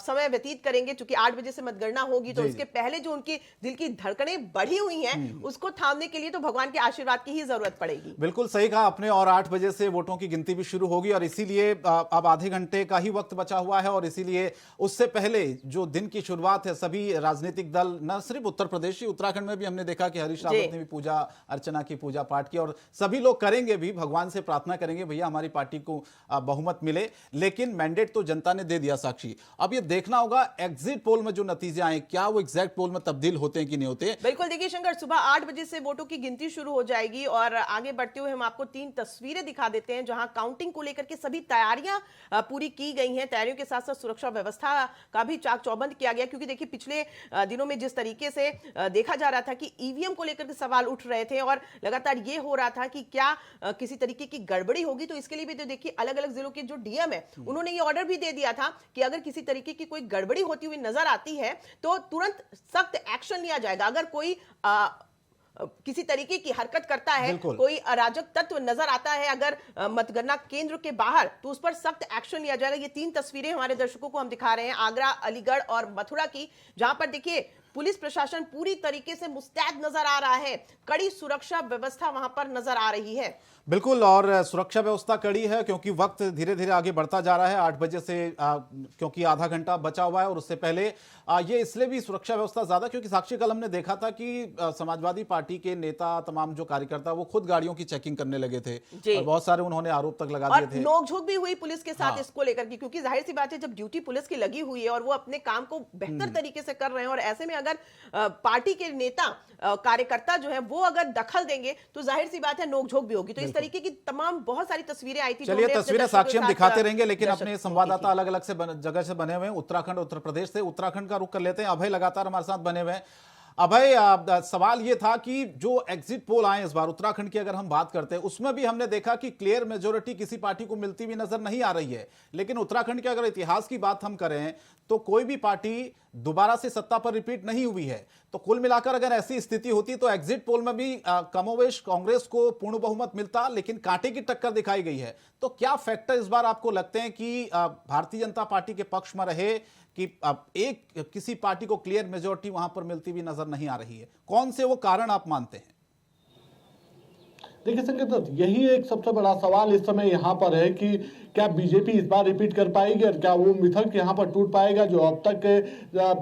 समय व्यतीत करेंगे, चूंकि 8 बजे से मतगणना होगी, तो जी, उसके पहले जो उनकी दिल की धड़कनें बढ़ी हुई हैं उसको थामने के लिए तो भगवान के आशीर्वाद की ही जरूरत पड़ेगी। बिल्कुल सही कहा आपने। और 8 बजे से वोटों की गिनती भी शुरू होगी और इसीलिए अब आधे घंटे का ही वक्त बचा हुआ है और इसीलिए उससे पहले जो दिन की शुरुआत है, सभी राजनीतिक दल, न सिर्फ उत्तर प्रदेश, उत्तराखंड में भी हमने देखा कि हरीश रावत ने भी पूजा अर्चना की, पूजा पाठ की और सभी लोग करेंगे भी, भगवान से प्रार्थना करेंगे भैया हमारी पार्टी को बहुमत मिले। लेकिन मैंडेट तो जनता ने दे दिया साक्षी। अब ये देखना होगा एग्जिट पोल में जो नतीजे आए क्या वो एग्जैक्ट पोल में तब्दील होते हैं कि नहीं होते। बिल्कुल, देखिए शंकर, सुबह 8 बजे से वोटों की गिनती शुरू हो जाएगी और आगे बढ़ते हुए हम आपको 3 तस्वीरें दिखा देते हैं जहां काउंटिंग को लेकर के सभी तैयारियां पूरी की गई हैं। तैयारियों के साथ साथ सुरक्षा व्यवस्था का भी चाक चौबंद किया गया, क्योंकि देखिए पिछले दिनों में जिस तरीके से देखा जा रहा था कि ईवीएम को लेकर के सवाल उठ रहे थे और लगातार ये हो रहा था कि क्या किसी तरीके की गड़बड़ी होगी, तो इसके लिए भी तो देखिए अलग अलग जिलों के जो डीएम है उन्होंने ये ऑर्डर भी दे दिया था कि अगर किसी तरीके की कोई गड़बड़ी होती हुई नजर आती है तो तुरंत सख्त एक्शन लिया जाएगा। अगर कोई किसी तरीके की हरकत करता है, कोई अराजक तत्व नजर आता है अगर मतगणना केंद्र के बाहर, तो उस पर सख्त एक्शन लिया जाएगा। ये 3 तस्वीरें हमारे दर्शकों को हम दिखा रहे हैं आगरा, अलीगढ़ और मथुरा की, जहां पर देखिए पुलिस प्रशासन पूरी तरीके से मुस्तैद नजर आ रहा है, कड़ी सुरक्षा व्यवस्था वहां पर नजर आ रही है। बिल्कुल, और सुरक्षा व्यवस्था कड़ी है क्योंकि वक्त धीरे धीरे आगे बढ़ता जा रहा है। 8 बजे से क्योंकि आधा घंटा बचा हुआ है और उससे पहले ये इसलिए भी सुरक्षा व्यवस्था ज्यादा क्योंकि साक्षी कल हमने देखा था कि समाजवादी पार्टी के नेता, तमाम जो कार्यकर्ता, वो खुद गाड़ियों की चेकिंग करने लगे थे और बहुत सारे उन्होंने आरोप तक लगा दिए थे। नोकझोंक भी हुई पुलिस के साथ इसको लेकर के, क्योंकि जाहिर सी बात है जब ड्यूटी पुलिस की लगी हुई है और वो अपने काम को बेहतर तरीके से कर रहे हैं और ऐसे में अगर पार्टी के नेता, कार्यकर्ता जो है वो अगर दखल देंगे तो जाहिर सी बात है नोकझोंक भी होगी। तो इस तरीके की तमाम बहुत सारी तस्वीरें आई थी। चलिए, तस्वीरें साक्षी हम दिखाते रहेंगे, लेकिन अपने संवाददाता अलग अलग से जगह से बने हुए हैं, उत्तराखंड, उत्तर प्रदेश से। उत्तराखंड का रुख कर लेते हैं, अभय लगातार हमारे साथ बने हुए हैं। अभय, सवाल ये था कि जो एग्जिट पोल आए इस बार उत्तराखंड की अगर हम बात करते हैं, उसमें भी हमने देखा कि क्लियर मेजोरिटी किसी पार्टी को मिलती हुई नजर नहीं आ रही है। लेकिन उत्तराखंड के अगर इतिहास की बात हम करें तो कोई भी पार्टी दोबारा से सत्ता पर रिपीट नहीं हुई है। तो कुल मिलाकर अगर ऐसी स्थिति होती तो एग्जिट पोल में भी कमोवेश कांग्रेस को पूर्ण बहुमत मिलता, लेकिन कांटे की टक्कर दिखाई गई है। तो क्या फैक्टर इस बार आपको लगते हैं कि भारतीय जनता पार्टी के पक्ष में रहे कि अब किसी पार्टी को क्लियर मेजॉरिटी वहां पर मिलती हुई नजर नहीं आ रही है? कौन से वो कारण आप मानते हैं? देखिए संकेत, यही एक सबसे बड़ा सवाल इस समय यहाँ पर है कि क्या बीजेपी इस बार रिपीट कर पाएगी और क्या वो मिथक यहाँ पर टूट पाएगा जो अब तक के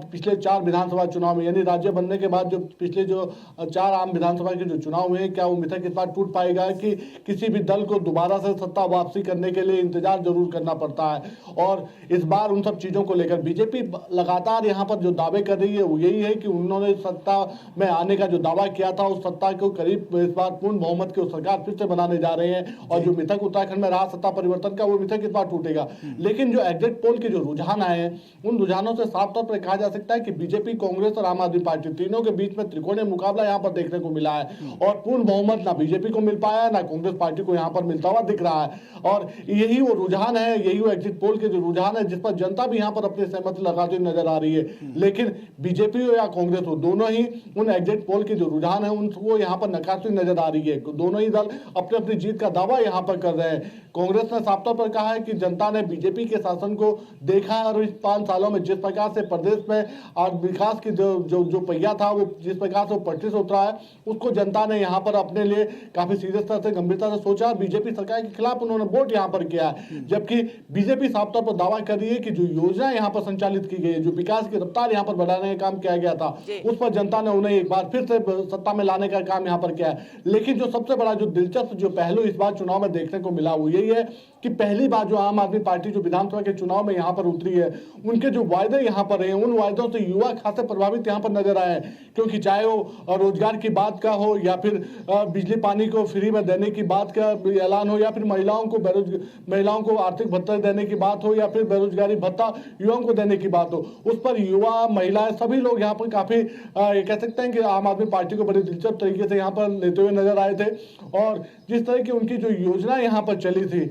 पिछले 4 विधानसभा चुनाव में, यानी राज्य बनने के बाद जो पिछले जो 4 आम विधानसभा के जो चुनाव हुए, क्या वो मिथक इस बार टूट पाएगा कि किसी भी दल को दोबारा से सत्ता वापसी करने के लिए इंतजार जरूर करना पड़ता है। और इस बार उन सब चीजों को लेकर बीजेपी लगातार यहाँ पर जो दावे कर रही है वो यही है कि उन्होंने सत्ता में आने का जो दावा किया था उस सत्ता को करीब इस बार पूर्ण बहुमत की सरकार फिर से बनाने जा रहे हैं और जो मिथक उत्तराखंड में रहा सत्ता परिवर्तन का, वो मिथक इस बार टूटेगा। लेकिन जो एग्जिट पोल के जो रुझान आए हैं उन रुझानों से साफ तौर पर कहा जा सकता है कि बीजेपी, कांग्रेस और आम आदमी पार्टी तीनों के बीच में त्रिकोणीय मुकाबला यहाँ पर देखने को मिला है और पूर्ण बहुमत ना बीजेपी को मिल पाया है ना कांग्रेस पार्टी को यहाँ पर मिलता हुआ दिख रहा है। और यही वो रुझान है, यही वो एग्जिट पोल के जो रुझान है जिस पर जनता भी यहाँ पर अपनी सहमति लगाती हुई नजर आ रही है। लेकिन बीजेपी हो या कांग्रेस हो, दोनों ही उन एग्जिट पोल के जो रुझान है उनको यहाँ पर नकारती नजर आ रही है। दोनों ही दल अपने अपनी जीत का दावा यहाँ पर कर रहे हैं। कांग्रेस ने साफ तौर पर कहा है कि जनता ने बीजेपी के शासन को देखा है और इस 5 सालों में जिस प्रकार से प्रदेश में आज विकास की जो पहिया था वो जिस प्रकार से पटरी से उतरा है उसको जनता ने यहाँ पर अपने लिए काफी सीरियसता से, गंभीरता से सोचा और बीजेपी सरकार के खिलाफ उन्होंने वोट यहाँ पर किया है। जबकि बीजेपी साफ तौर पर दावा कर रही है कि जो योजना यहाँ पर संचालित की गई है, जो विकास की रफ्तार यहाँ पर बढ़ाने का काम किया गया था, उस पर जनता ने उन्हें एक बार फिर से सत्ता में लाने का काम यहाँ पर किया है। लेकिन जो सबसे बड़ा जो दिलचस्प जो पहलू इस बार चुनाव में देखने को मिला वो यही है कि पहली बार जो आम आदमी पार्टी जो विधानसभा के चुनाव में यहाँ पर उतरी है, उनके जो वायदे यहाँ पर हैं उन वायदों से युवा खासे प्रभावित यहाँ पर नजर आए हैं। क्योंकि चाहे वो रोजगार की बात का हो या फिर बिजली पानी को फ्री में देने की बात का ऐलान हो या फिर महिलाओं को आर्थिक भत्ता देने की बात हो या फिर बेरोजगारी भत्ता युवाओं को देने की बात हो, उस पर युवा, महिलाएं, सभी लोग यहाँ पर काफी कह सकते हैं कि आम आदमी पार्टी को बड़ी दिलचस्प तरीके से यहाँ पर लेते हुए नजर आए थे। और जिस तरह की उनकी जो योजना यहाँ पर चली थी,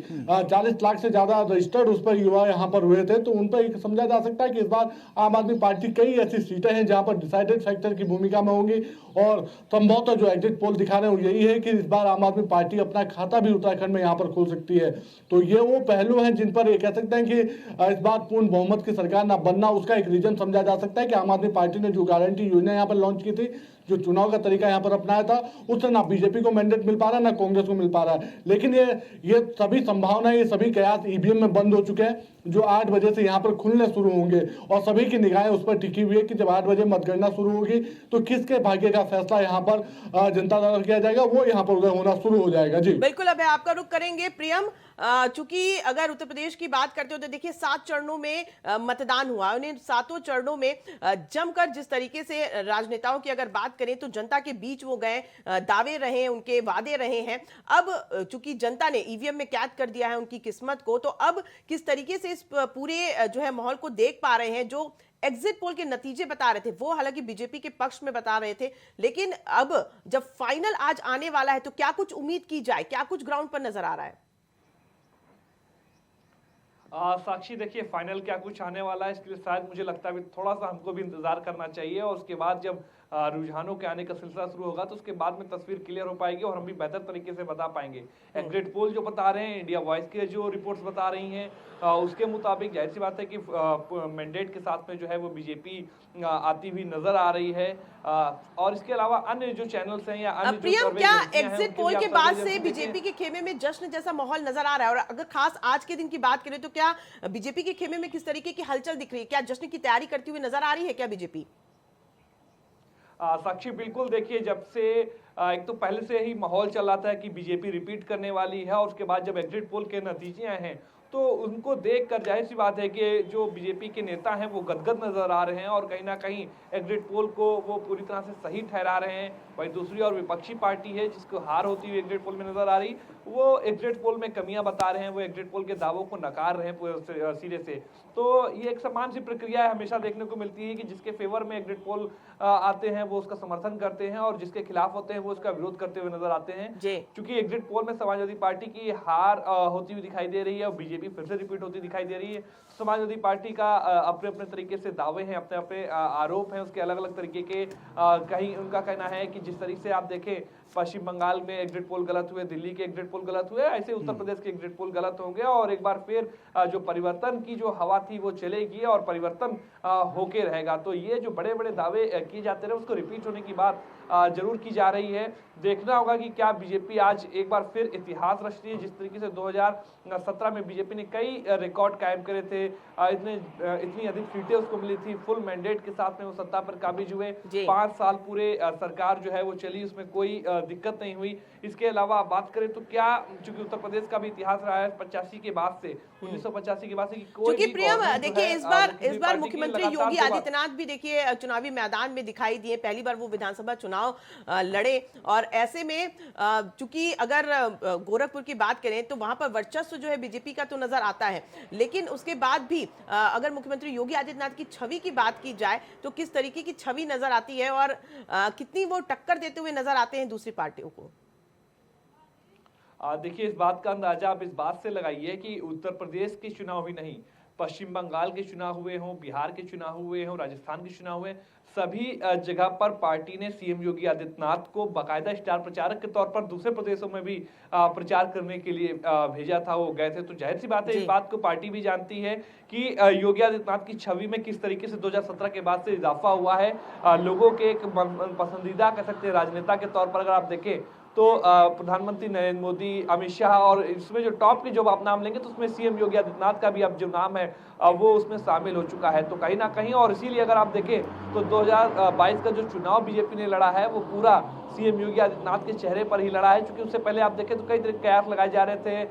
40 लाख से ज्यादा रजिस्टर्ड उस पर युवा यहाँ पर हुए थे, तो उन पर समझा जा सकता है कि इस बार आम आदमी पार्टी कई ऐसी सीटें हैं जहां पर डिसाइडेड फैक्टर की भूमिका में होंगी, और संभवतः जो एग्जिट पोल दिखा रहे हैं यही है कि इस बार आम आदमी पार्टी अपना खाता भी उत्तराखंड में यहाँ पर खोल सकती है। तो ये वो पहलू हैं जिन पर ये कह सकते हैं कि इस बार पूर्ण बहुमत की सरकार ना बनना उसका एक रीजन समझा जा सकता है कि आम आदमी पार्टी ने जो गारंटी योजना यहाँ पर लॉन्च की थी, जो चुनाव का तरीका यहाँ पर अपनाया था, उससे ना बीजेपी को मैंडेट मिल पा रहा है ना कांग्रेस को मिल पा रहा है। लेकिन ये सभी संभावनाएं, ये सभी कयास ईवीएम में बंद हो चुके हैं, जो 8 बजे से यहाँ पर खुलने शुरू होंगे, और सभी की निगाहें उस पर टिकी हुई है कि जब 8 बजे मतगणना शुरू होगी तो किसके भाग्य का फैसला यहाँ पर जनता द्वारा किया जाएगा, वो यहाँ पर उदय होना शुरू हो जाएगा। जी बिल्कुल, अब आपका रुख करेंगे प्रियम। चूंकि अगर उत्तर प्रदेश की बात करते हो तो देखिए 7 चरणों में मतदान हुआ, उन्हें 7 चरणों में जमकर जिस तरीके से राजनेताओं की अगर बात करें तो जनता के बीच वो गए, दावे रहे, उनके वादे रहे हैं। अब चूंकि जनता ने ईवीएम में कैद कर दिया है उनकी किस्मत को, तो अब किस तरीके से इस पूरे जो है माहौल को देख पा रहे हैं। जो एग्जिट पोल के नतीजे बता रहे थे वो हालांकि बीजेपी के पक्ष में बता रहे थे, लेकिन अब जब फाइनल आज आने वाला है तो क्या कुछ उम्मीद की जाए, क्या कुछ ग्राउंड पर नजर आ रहा है? साक्षी देखिए, फाइनल क्या कुछ आने वाला है इसके लिए शायद मुझे लगता है थोड़ा सा हमको भी इंतजार करना चाहिए, और उसके बाद जब रुझानों के आने का सिलसिला शुरू होगा तो उसके बाद में तस्वीर क्लियर हो पाएगी और हम भी बेहतर तरीके से बता पाएंगे। एग्जिट पोल जो बता रहे हैं, इंडिया वॉइस के जो रिपोर्ट्स बता रही हैं, उसके मुताबिक जाहिर सी बात है कि मैंडेट के साथ में जो है वो बीजेपी आती हुई नजर आ रही है। और इसके अलावा अन्य जो चैनल्स हैं या अन्य प्रियम, क्या एग्जिट पोल के बाद से बीजेपी के खेमे में जश्न जैसा माहौल नजर आ रहा है? और अगर खास आज के दिन की बात करें तो क्या बीजेपी के खेमे में किस तरीके की हलचल दिख रही है? क्या जश्न की तैयारी करती हुई नजर आ रही है क्या बीजेपी? साक्षी बिल्कुल, देखिए जब से एक तो पहले से ही माहौल चल रहा था कि बीजेपी रिपीट करने वाली है, और उसके बाद जब एग्जिट पोल के नतीजे आए हैं तो उनको देखकर जाहिर सी बात है कि जो बीजेपी के नेता हैं वो गदगद नजर आ रहे हैं और कहीं ना कहीं एग्जिट पोल को वो पूरी तरह से सही ठहरा रहे हैं। वहीं दूसरी और विपक्षी पार्टी है जिसको हार होती हुई एग्जिट पोल में नजर आ रही, वो एग्जिट पोल में कमियां बता रहे हैं, वो एग्जिट पोल के दावों को नकार रहे हैं सिरे से। तो ये एक समान सी प्रक्रिया हमेशा देखने को मिलती है कि जिसके फेवर में एग्जिट पोल आते हैं वो उसका समर्थन करते हैं, और जिसके खिलाफ होते हैं वो उसका विरोध करते हुए नजर आते हैं। क्योंकि एग्जिट पोल में समाजवादी पार्टी की हार होती हुई दिखाई दे रही है और बीजेपी फिर से रिपीट होती दिखाई दे रही है। समाजवादी पार्टी का अपने अपने तरीके से दावे हैं, अपने अपने आरोप हैं, उसके अलग अलग तरीके के। कहीं उनका कहना है कि जिस तरीके से आप देखें पश्चिम बंगाल में एग्जिट पोल गलत हुए, दिल्ली के एग्जिट पोल गलत हुए, ऐसे उत्तर प्रदेश के एग्जिट पोल गलत होंगे और एक बार फिर जो परिवर्तन की जो हवा थी वो चलेगी और परिवर्तन होके रहेगा। तो ये जो बड़े बड़े दावे किए जाते रहे उसको रिपीट होने की बात जरूर की जा रही है। देखना होगा कि क्या बीजेपी आज एक बार फिर इतिहास रच रही है। जिस तरीके से 2017 में बीजेपी ने कई रिकॉर्ड कायम करे थे, इतनी अधिक सीटें उसको मिली थी, फुल मैंडेट के साथ में वो सत्ता पर काबिज हुए, 5 साल पूरे सरकार जो है वो चली, उसमें कोई दिक्कत नहीं हुई। इसके अलावा बात करें तो क्या, चूंकि उत्तर प्रदेश का भी इतिहास रहा है 85 के बाद से, 1985 के बाद से कोई प्रियम देखिए इस बार मुख्यमंत्री योगी आदित्यनाथ भी देखिए चुनावी मैदान में दिखाई दिए, पहली बार वो विधानसभा चुनाव लड़े, और ऐसे में चूंकि अगर गोरखपुर की बात करें तो वहां पर वर्चस्व जो है बीजेपी का तो नजर आता है, लेकिन उसके बाद भी अगर मुख्यमंत्री योगी आदित्यनाथ की छवि की बात की जाए तो किस तरीके की छवि नजर आती है और कितनी वो टक्कर देते हुए नजर आते हैं दूसरी पार्टियों को? देखिए इस बात का अंदाजा आप इस बात से लगाइए कि उत्तर प्रदेश के चुनाव ही नहीं, पश्चिम बंगाल के चुनाव हुए हों, बिहार के चुनाव हुए हों, राजस्थान के चुनाव हुए, सभी जगह पर पार्टी ने सीएम योगी आदित्यनाथ को बाकायदा स्टार प्रचारक के तौर पर दूसरे प्रदेशों में भी प्रचार करने के लिए भेजा था, वो गए थे। तो जाहिर सी बात है इस बात को पार्टी भी जानती है कि योगी आदित्यनाथ की छवि में किस तरीके से 2017 के बाद से इजाफा हुआ है। लोगों के एक पसंदीदा कह सकते हैं राजनेता के तौर पर अगर आप देखें तो प्रधानमंत्री नरेंद्र मोदी, अमित शाह, और इसमें जो टॉप के जो आप नाम लेंगे तो उसमें सीएम योगी आदित्यनाथ का भी अब जो नाम है वो उसमें शामिल हो चुका है। तो कहीं ना कहीं, और इसीलिए अगर आप देखें तो 2022 का जो चुनाव बीजेपी ने लड़ा है वो पूरा सीएम योगी आदित्यनाथ के चेहरे पर ही लड़ा है। क्योंकि उससे पहले आप देखें तो कई तरह के कयास लगाए जा रहे थे,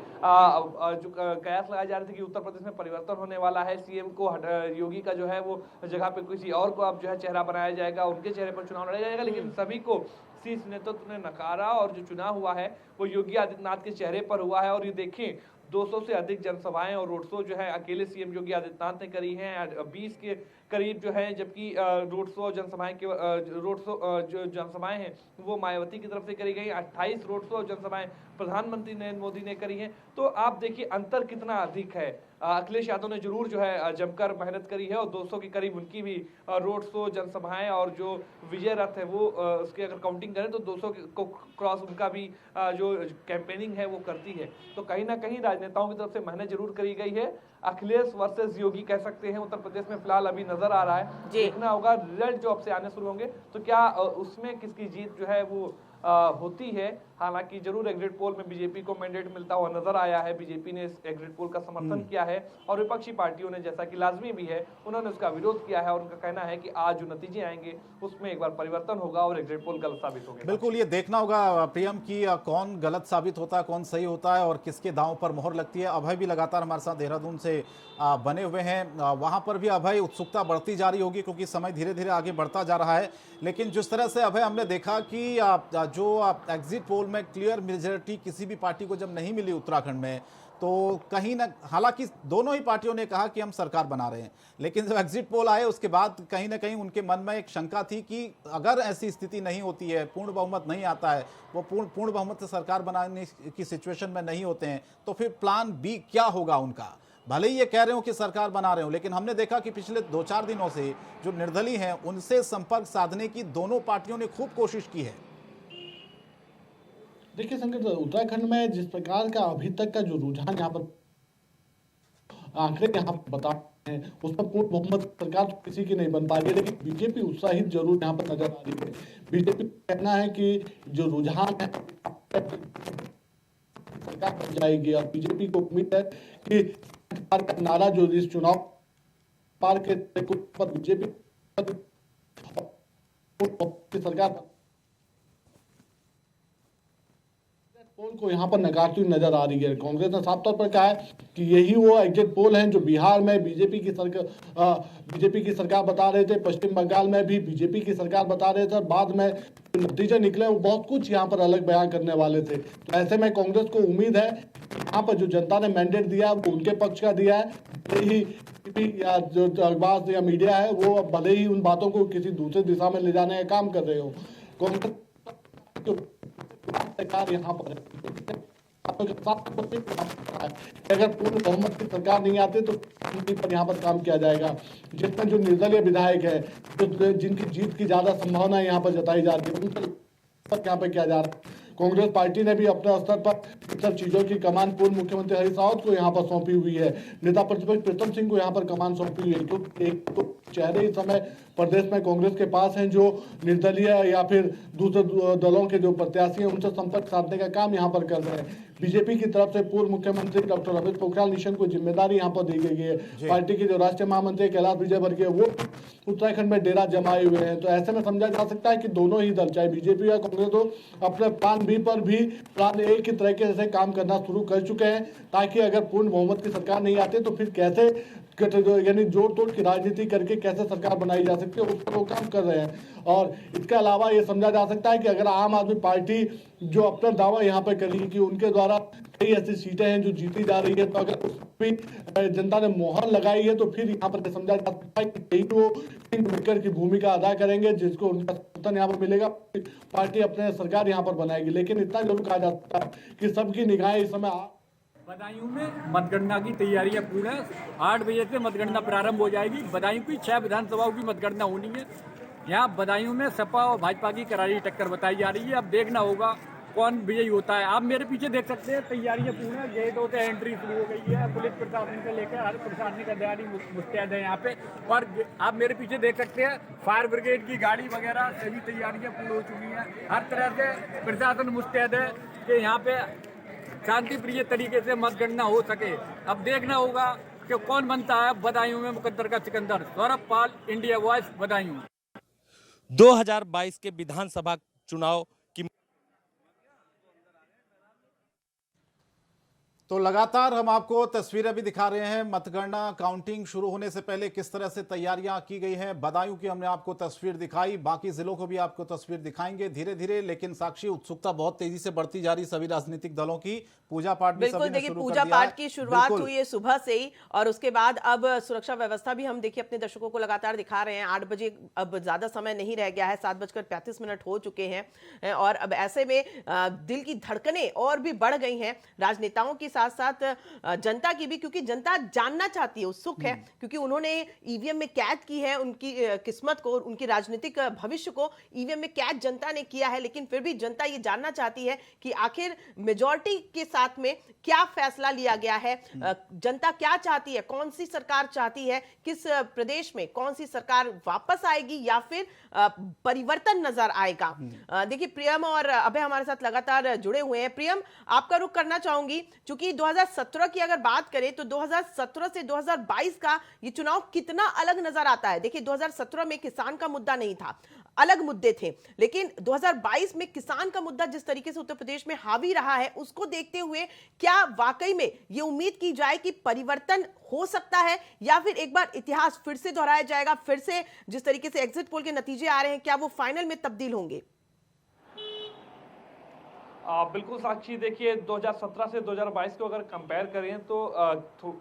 कि उत्तर प्रदेश में परिवर्तन होने वाला है, सीएम को योगी का जो है वो जगह पे किसी और को अब जो है चेहरा बनाया जाएगा, उनके चेहरे पर चुनाव लड़ा जाएगा। लेकिन सभी को शीर्ष नेतृत्व ने नकारा और जो चुनाव हुआ है वो योगी आदित्यनाथ के चेहरे पर हुआ है। और ये देखें 200 से अधिक जनसभाएं और रोड शो जो है अकेले सीएम योगी आदित्यनाथ ने करी हैं, 20 के करीब जो है, जबकि रोड शो जनसभाएं जो जनसभाएं हैं वो मायावती की तरफ से करी गई, 28 रोड शो जनसभाएं प्रधानमंत्री नरेंद्र मोदी ने करी है। तो आप देखिए अंतर कितना अधिक है। अखिलेश यादव ने जरूर जो है जमकर मेहनत करी है और 200 के करीब उनकी भी रोड शो, जनसभाएं और जो विजय रथ है वो उसकी अगर काउंटिंग करें तो 200 को क्रॉस उनका भी जो कैंपेनिंग है वो करती है। तो कहीं ना कहीं राजनेताओं की तरफ से मेहनत जरूर करी गई है। अखिलेश वर्सेस योगी कह सकते हैं उत्तर प्रदेश में फिलहाल अभी नजर आ रहा है। देखना होगा रिजल्ट जो अब से आने शुरू होंगे तो क्या उसमें किसकी जीत जो है वो होती है। हालांकि जरूर एग्जिट पोल में बीजेपी को मैंडेट मिलता हुआ नजर आया है। बीजेपी ने इस एग्जिट पोल का समर्थन किया है और विपक्षी पार्टियों ने, जैसा कि लाजमी भी है, उन्होंने उसका विरोध किया है और उनका कहना है कि आज जो नतीजे आएंगे उसमें एक बार परिवर्तन होगा और एग्जिट पोल गलत साबित होगा। बिल्कुल, ये देखना होगा प्रियम की कौन गलत साबित होता है, कौन सही होता है और किसके दांव पर मोहर लगती है। अभय भी लगातार हमारे साथ देहरादून से बने हुए हैं, वहां पर भी अभय उत्सुकता बढ़ती जा रही होगी क्योंकि समय धीरे धीरे आगे बढ़ता जा रहा है। लेकिन जिस तरह से अभय हमने देखा कि जो एग्जिट पोल में क्लियर मेजॉरिटी किसी भी पार्टी को जब नहीं मिली उत्तराखंड में, तो कहीं ना, हालांकि दोनों ही पार्टियों ने कहा कि हम सरकार बना रहे हैं, लेकिन जब एग्जिट पोल आए उसके बाद कहीं ना कहीं उनके मन में एक शंका थी कि अगर ऐसी स्थिति नहीं होती है, पूर्ण बहुमत नहीं आता है, वो पूर्ण बहुमत से सरकार बनाने की सिचुएशन में नहीं होते हैं, तो फिर प्लान बी क्या होगा उनका। भले ही ये कह रहे हो कि सरकार बना रहे हो, लेकिन हमने देखा कि पिछले 2-4 दिनों से जो निर्दलीय हैं उनसे संपर्क साधने की दोनों पार्टियों ने खूब कोशिश की है। देखिए संकट, उत्तराखंड में जिस प्रकार का अभी तक का जो रुझान यहाँ पर आंकड़े यहाँ पर बता हैं, उसमें पूर्ण बहुमत सरकार तो किसी की नहीं बन पा रही है, लेकिन बीजेपी उत्साहित जरूर यहाँ पर नजर आ रही है। बीजेपी का कहना है कि जो रुझान है सरकार बन जाएगी और बीजेपी को उम्मीद है कि सरकार का नारा जो इस चुनाव पार के पर बीजेपी सरकार पोल को यहाँ पर नकारती हुई नजर आ रही है। कांग्रेस ने साफ तौर पर कहा है कि यही वो एग्जिट पोल हैं जो बिहार में बीजेपी की सरकार बता रहे थे, पश्चिम बंगाल में भी बीजेपी की सरकार बता रहे थे और बाद में नतीजे निकले वो बहुत कुछ यहाँ पर अलग बयान करने वाले थे। तो ऐसे में कांग्रेस को उम्मीद है यहाँ पर जो जनता ने मैंडेट दिया वो उनके पक्ष का दिया है। ही या जो अखबार या मीडिया है वो भले ही उन बातों को किसी दूसरे दिशा में ले जाने का काम कर रहे हो। कांग्रेस सरकार यहाँ पर अगर पूर्ण बहुमत की सरकार नहीं आती तो पर यहाँ पर काम किया जाएगा, जिसमें जो निर्दलीय विधायक है, तो जिनकी जीत की ज्यादा संभावना यहाँ पर जताई जा रही है, उन पर यहाँ पर किया जा रहा है। कांग्रेस पार्टी ने भी अपने स्तर पर इन सब चीजों की कमान पूर्व मुख्यमंत्री हरीश रावत को यहाँ पर सौंपी हुई है। नेता प्रतिपक्ष प्रीतम सिंह को यहाँ पर कमान सौंपी हुई है। तो एक तो चेहरे इस समय प्रदेश में कांग्रेस के पास हैं जो निर्दलीय या फिर दूसरे दलों के जो प्रत्याशी हैं उनसे संपर्क साधने का काम यहाँ पर कर रहे हैं। बीजेपी की तरफ से पूर्व मुख्यमंत्री डॉक्टर रमेश पोखरियाल निशंक को जिम्मेदारी यहाँ पर दी गई है। पार्टी के जो राष्ट्रीय महामंत्री कैलाश विजयवर्गीय वो उत्तराखंड में डेरा जमाए हुए हैं। तो ऐसे में समझा जा सकता है कि दोनों ही दल, चाहे बीजेपी या कांग्रेस हो, अपने प्लान बी पर भी प्लान ए की तरीके से काम करना शुरू कर चुके हैं, ताकि अगर पूर्ण बहुमत की सरकार नहीं आती तो फिर कैसे यानी जोड़ तोड़ की राजनीति करके कैसे सरकार बनाई जा सकती है उस पर वो काम कर रहे हैं। और इसके अलावा ये समझा जा सकता है कि अगर आम आदमी पार्टी जो अपना दावा यहाँ पर करेगी कि उनके द्वारा कई ऐसी सीटें हैं जो जीती जा रही है, तो अगर उस पर जनता ने मोहर लगाई है तो फिर यहाँ पर समझा जा सकता है कि कई तो किंग मेकर की भूमिका अदा करेंगे, जिसको उनका समर्थन यहाँ पर मिलेगा, पार्टी अपने सरकार यहाँ पर बनाएगी। लेकिन इतना जरूर कहा जा सकता है कि सबकी निगाहें इस समय बदायूं में मतगणना की तैयारियां पूर्ण है। 8 बजे से मतगणना प्रारंभ हो जाएगी। बदायूं की 6 विधानसभाओं की मतगणना होनी है। यहाँ बदायूं में सपा और भाजपा की करारी टक्कर बताई जा रही है। अब देखना होगा कौन विजयी होता है। आप मेरे पीछे देख सकते हैं तैयारियां पूर्ण है। गेटों से एंट्री शुरू हो गई है। पुलिस प्रशासन से लेकर हर प्रशासनिक अधिकारी मुस्तैद है यहाँ पे। और आप मेरे पीछे देख सकते हैं फायर ब्रिगेड की गाड़ी वगैरह सभी तैयारियां पूर्ण हो चुकी हैं। हर तरह से प्रशासन मुस्तैद है कि यहाँ पे शांति प्रिय तरीके से मतगणना हो सके। अब देखना होगा कि कौन बनता है बदायूं में मुकद्दर का सिकंदर। सौरभ पाल, इंडिया वॉइस, बदायूं। 2022 के विधानसभा चुनाव की तो लगातार हम आपको तस्वीरें भी दिखा रहे हैं। मतगणना काउंटिंग शुरू होने से पहले किस तरह से तैयारियां की गई हैं। बदायूं की हमने आपको तस्वीर दिखाई, बाकी जिलों को भी आपको तस्वीर दिखाएंगे धीरे धीरे। लेकिन साक्षी, उत्सुकता बहुत तेजी से बढ़ती जा रही सभी राजनीतिक दलों की। पूजा पाठ भी बिल्कुल, सभी ने देखिए शुरू पूजा कर दिया पाठ है। की शुरुआत बिल्कुल। हुई है सुबह से ही, और उसके बाद अब सुरक्षा व्यवस्था भी हम देखिए अपने दर्शकों को लगातार दिखा रहे हैं। 8 बजे अब ज्यादा समय नहीं रह गया है, 7:35 हो चुके हैं, और अब ऐसे में दिल की धड़कनें और भी बढ़ गई हैं राजनेताओं के साथ साथ जनता की भी, क्योंकि जनता जानना चाहती है, उत्सुक है, क्योंकि उन्होंने ईवीएम में कैद की है उनकी किस्मत को, उनकी राजनीतिक भविष्य को ईवीएम में कैद जनता ने किया है। लेकिन फिर भी जनता ये जानना चाहती है कि आखिर मेजॉरिटी के साथ में क्या फैसला लिया गया है, जनता क्या चाहती है, कौन सी सरकार चाहती है, किस प्रदेश में कौन सी सरकार वापस आएगी या फिर परिवर्तन नजर आएगा। देखिए प्रियम और अभय हमारे साथ लगातार जुड़े हुए हैं। प्रियम, आपका रुख करना चाहूंगी, क्योंकि 2017 की अगर बात करें तो 2017 से 2022 का ये चुनाव कितना अलग नजर आता है। देखिए 2017 में किसान का मुद्दा नहीं था, अलग मुद्दे थे, लेकिन 2022 में किसान का मुद्दा जिस तरीके से उत्तर प्रदेश में हावी रहा है, उसको देखते हुए क्या वाकई में ये उम्मीद की जाए कि परिवर्तन हो सकता है, या फिर एक बार इतिहास फिर से दोहराया जाएगा, फिर से जिस तरीके से एग्जिट पोल के नतीजे आ रहे हैं क्या वो फाइनल में तब्दील होंगे? बिल्कुल साक्षी, देखिए 2017 से 2022 को अगर कंपेयर करें तो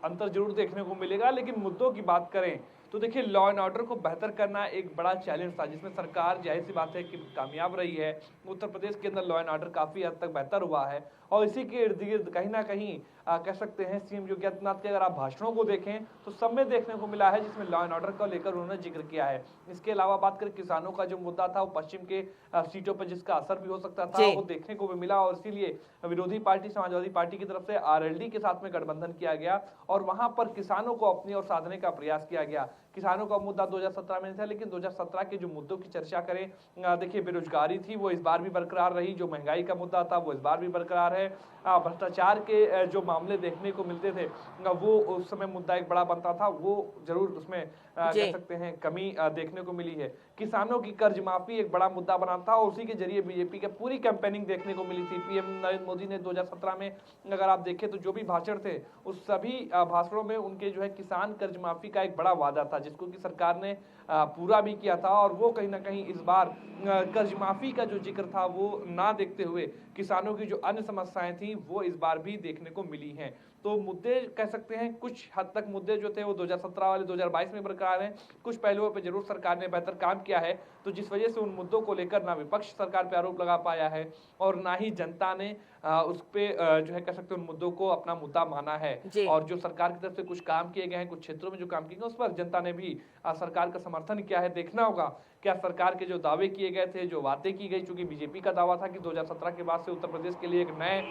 अंतर जरूर देखने को मिलेगा। लेकिन मुद्दों की बात करें तो देखिए लॉ एंड ऑर्डर को बेहतर करना एक बड़ा चैलेंज था, जिसमें सरकार जाहिर सी बात है कि कामयाब रही है। उत्तर प्रदेश के अंदर लॉ एंड ऑर्डर काफी हद तक बेहतर हुआ है, और इसी के इर्द गिर्द कहीं ना कहीं कह सकते हैं सीएम योगी आदित्यनाथ के अगर आप भाषणों को देखें तो सब में देखने को मिला है जिसमें लॉ एंड ऑर्डर को लेकर उन्होंने जिक्र किया है। इसके अलावा बात करें किसानों का जो मुद्दा था, वो पश्चिम के सीटों पर जिसका असर भी हो सकता था वो देखने को भी मिला, और इसीलिए विरोधी पार्टी समाजवादी पार्टी की तरफ से आरएलडी के साथ में गठबंधन किया गया और वहां पर किसानों को अपनी ओर साधने का प्रयास किया गया। किसानों का मुद्दा 2017 में था, लेकिन 2017 के जो मुद्दों की चर्चा करें, देखिए बेरोजगारी थी वो इस बार भी बरकरार रही, जो महंगाई का मुद्दा था वो इस बार भी बरकरार है, भ्रष्टाचार के जो मामले देखने को मिलते थे वो उस समय मुद्दा एक बड़ा बनता था, वो जरूर उसमें कह सकते हैं कमी देखने को मिली है। किसानों की कर्ज माफी एक बड़ा मुद्दा बना था, और उसी के जरिए बीजेपी की पूरी कैंपेनिंग देखने को मिली थी। पीएम नरेंद्र मोदी ने 2017 में अगर आप देखें तो जो भी भाषण थे उस सभी भाषणों में उनके जो है किसान कर्ज माफी का एक बड़ा वादा था, जिसको कि सरकार ने पूरा भी किया था, और वो कहीं ना कहीं इस बार कर्ज माफी का जो जिक्र था वो ना देखते हुए किसानों की जो अन्य समस्याएं थी वो इस बार भी देखने को मिली हैं। तो मुद्दे कह सकते हैं कुछ हद तक मुद्दे जो थे वो 2017 वाले 2022 में बरकरार हैं। कुछ पहलुओं पर जरूर सरकार ने बेहतर काम किया है, तो जिस वजह से उन मुद्दों को लेकर ना विपक्ष सरकार पे आरोप लगा पाया है और ना ही जनता ने उस पे जो है कह सकते हैं उन मुद्दों को अपना मुद्दा माना है। और जो सरकार की तरफ से कुछ काम किए गए हैं, कुछ क्षेत्रों में जो काम किए गए उस पर जनता ने भी सरकार का समर्थन किया है। देखना होगा क्या सरकार के जो दावे किए गए थे, जो बातें की गई, चूंकि बीजेपी का दावा था कि 2017 के बाद से उत्तर प्रदेश के लिए एक नए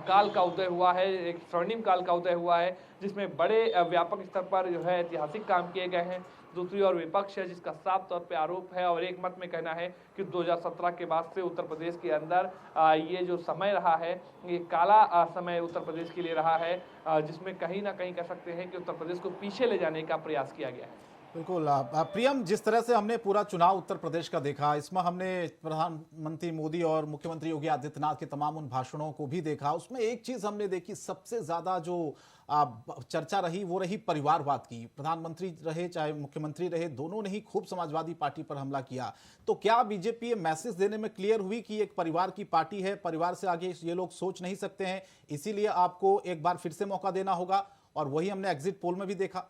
काल का उदय हुआ है, एक स्वर्णिम काल का उदय हुआ है, जिसमें बड़े व्यापक स्तर पर जो है ऐतिहासिक काम किए गए हैं। दूसरी ओर विपक्ष है जिसका साफ तौर पे आरोप है और एक मत में कहना है कि 2017 के बाद से उत्तर प्रदेश के अंदर ये जो समय रहा है ये काला समय उत्तर प्रदेश के लिए रहा है, जिसमें कहीं ना कहीं कह सकते हैं कि उत्तर प्रदेश को पीछे ले जाने का प्रयास किया गया है। बिल्कुल प्रियम, जिस तरह से हमने पूरा चुनाव उत्तर प्रदेश का देखा, इसमें हमने प्रधानमंत्री मोदी और मुख्यमंत्री योगी आदित्यनाथ के तमाम उन भाषणों को भी देखा। उसमें एक चीज हमने देखी, सबसे ज्यादा जो चर्चा रही वो रही परिवारवाद की। प्रधानमंत्री रहे चाहे मुख्यमंत्री रहे, दोनों ने ही खूब समाजवादी पार्टी पर हमला किया। तो क्या बीजेपी ये मैसेज देने में क्लियर हुई कि एक परिवार की पार्टी है, परिवार से आगे ये लोग सोच नहीं सकते हैं, इसीलिए आपको एक बार फिर से मौका देना होगा? और वही हमने एग्जिट पोल में भी देखा।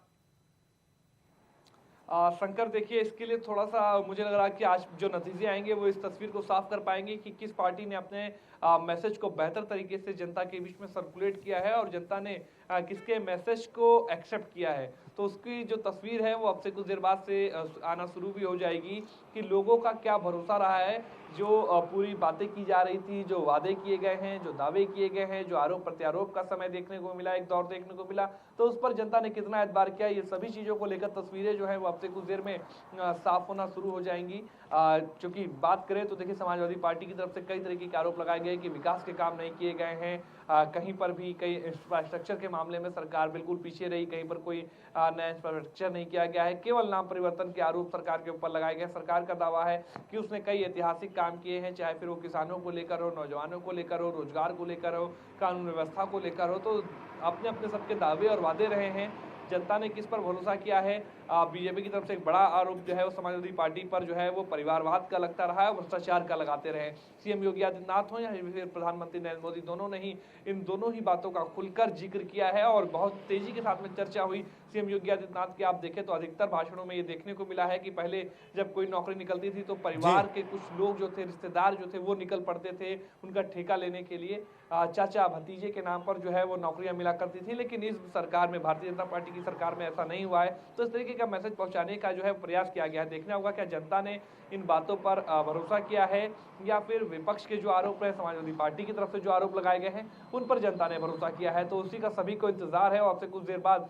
शंकर, देखिए इसके लिए थोड़ा सा मुझे लग रहा है कि आज जो नतीजे आएंगे वो इस तस्वीर को साफ कर पाएंगे कि किस पार्टी ने अपने मैसेज को बेहतर तरीके से जनता के बीच में सर्कुलेट किया है और जनता ने किसके मैसेज को एक्सेप्ट किया है। तो उसकी जो तस्वीर है वो अब से कुछ देर बाद से आना शुरू भी हो जाएगी कि लोगों का क्या भरोसा रहा है, जो पूरी बातें की जा रही थी, जो वादे किए गए हैं, जो दावे किए गए हैं, जो आरोप प्रत्यारोप का समय देखने को मिला, एक दौर देखने को मिला, तो उस पर जनता ने कितना एतबार किया, ये सभी चीज़ों को लेकर तस्वीरें जो है वो अब से कुछ देर में साफ होना शुरू हो जाएंगी। क्योंकि बात करें तो देखिए समाजवादी पार्टी की तरफ से कई तरीके के आरोप लगाए गए कि विकास के काम नहीं किए गए हैं, कहीं पर भी कई इंफ्रास्ट्रक्चर के मामले में सरकार बिल्कुल पीछे रही, कहीं पर कोई नया इंफ्रास्ट्रक्चर नहीं किया गया है। केवल नाम परिवर्तन के आरोप सरकार के ऊपर लगाए गए। सरकार का दावा है कि उसने कई ऐतिहासिक काम किए हैं, चाहे फिर वो किसानों को लेकर हो, नौजवानों को लेकर हो, रोजगार को लेकर हो, कानून व्यवस्था को लेकर हो। तो अपने अपने सबके दावे और वादे रहे हैं। जनता ने किस पर भरोसा किया है? बीजेपी की तरफ से एक बड़ा आरोप जो है वो समाजवादी पार्टी पर जो है वो परिवारवाद का लगता रहा है और भ्रष्टाचार का लगाते रहे। सीएम योगी आदित्यनाथ हो या फिर प्रधानमंत्री नरेंद्र मोदी, दोनों ने ही इन दोनों ही बातों का खुलकर जिक्र किया है और बहुत तेजी के साथ में चर्चा हुई। सीएम योगी आदित्यनाथ की आप देखें तो अधिकतर भाषणों में ये देखने को मिला है कि पहले जब कोई नौकरी निकलती थी तो परिवार के कुछ लोग जो थे, रिश्तेदार जो थे, वो निकल पड़ते थे उनका ठेका लेने के लिए। चाचा भतीजे के नाम पर जो है वो नौकरियां मिला करती थी, लेकिन इस सरकार में, भारतीय जनता पार्टी की सरकार में ऐसा नहीं हुआ है। तो इस तरीके का मैसेज पहुंचाने का जो है प्रयास किया गया है। देखना होगा क्या जनता ने इन बातों पर भरोसा किया है या फिर विपक्ष के जो आरोप है, समाजवादी पार्टी की तरफ से जो आरोप लगाए गए हैं उन पर जनता ने भरोसा किया है। तो उसी का सभी को इंतजार है और अब से कुछ देर बाद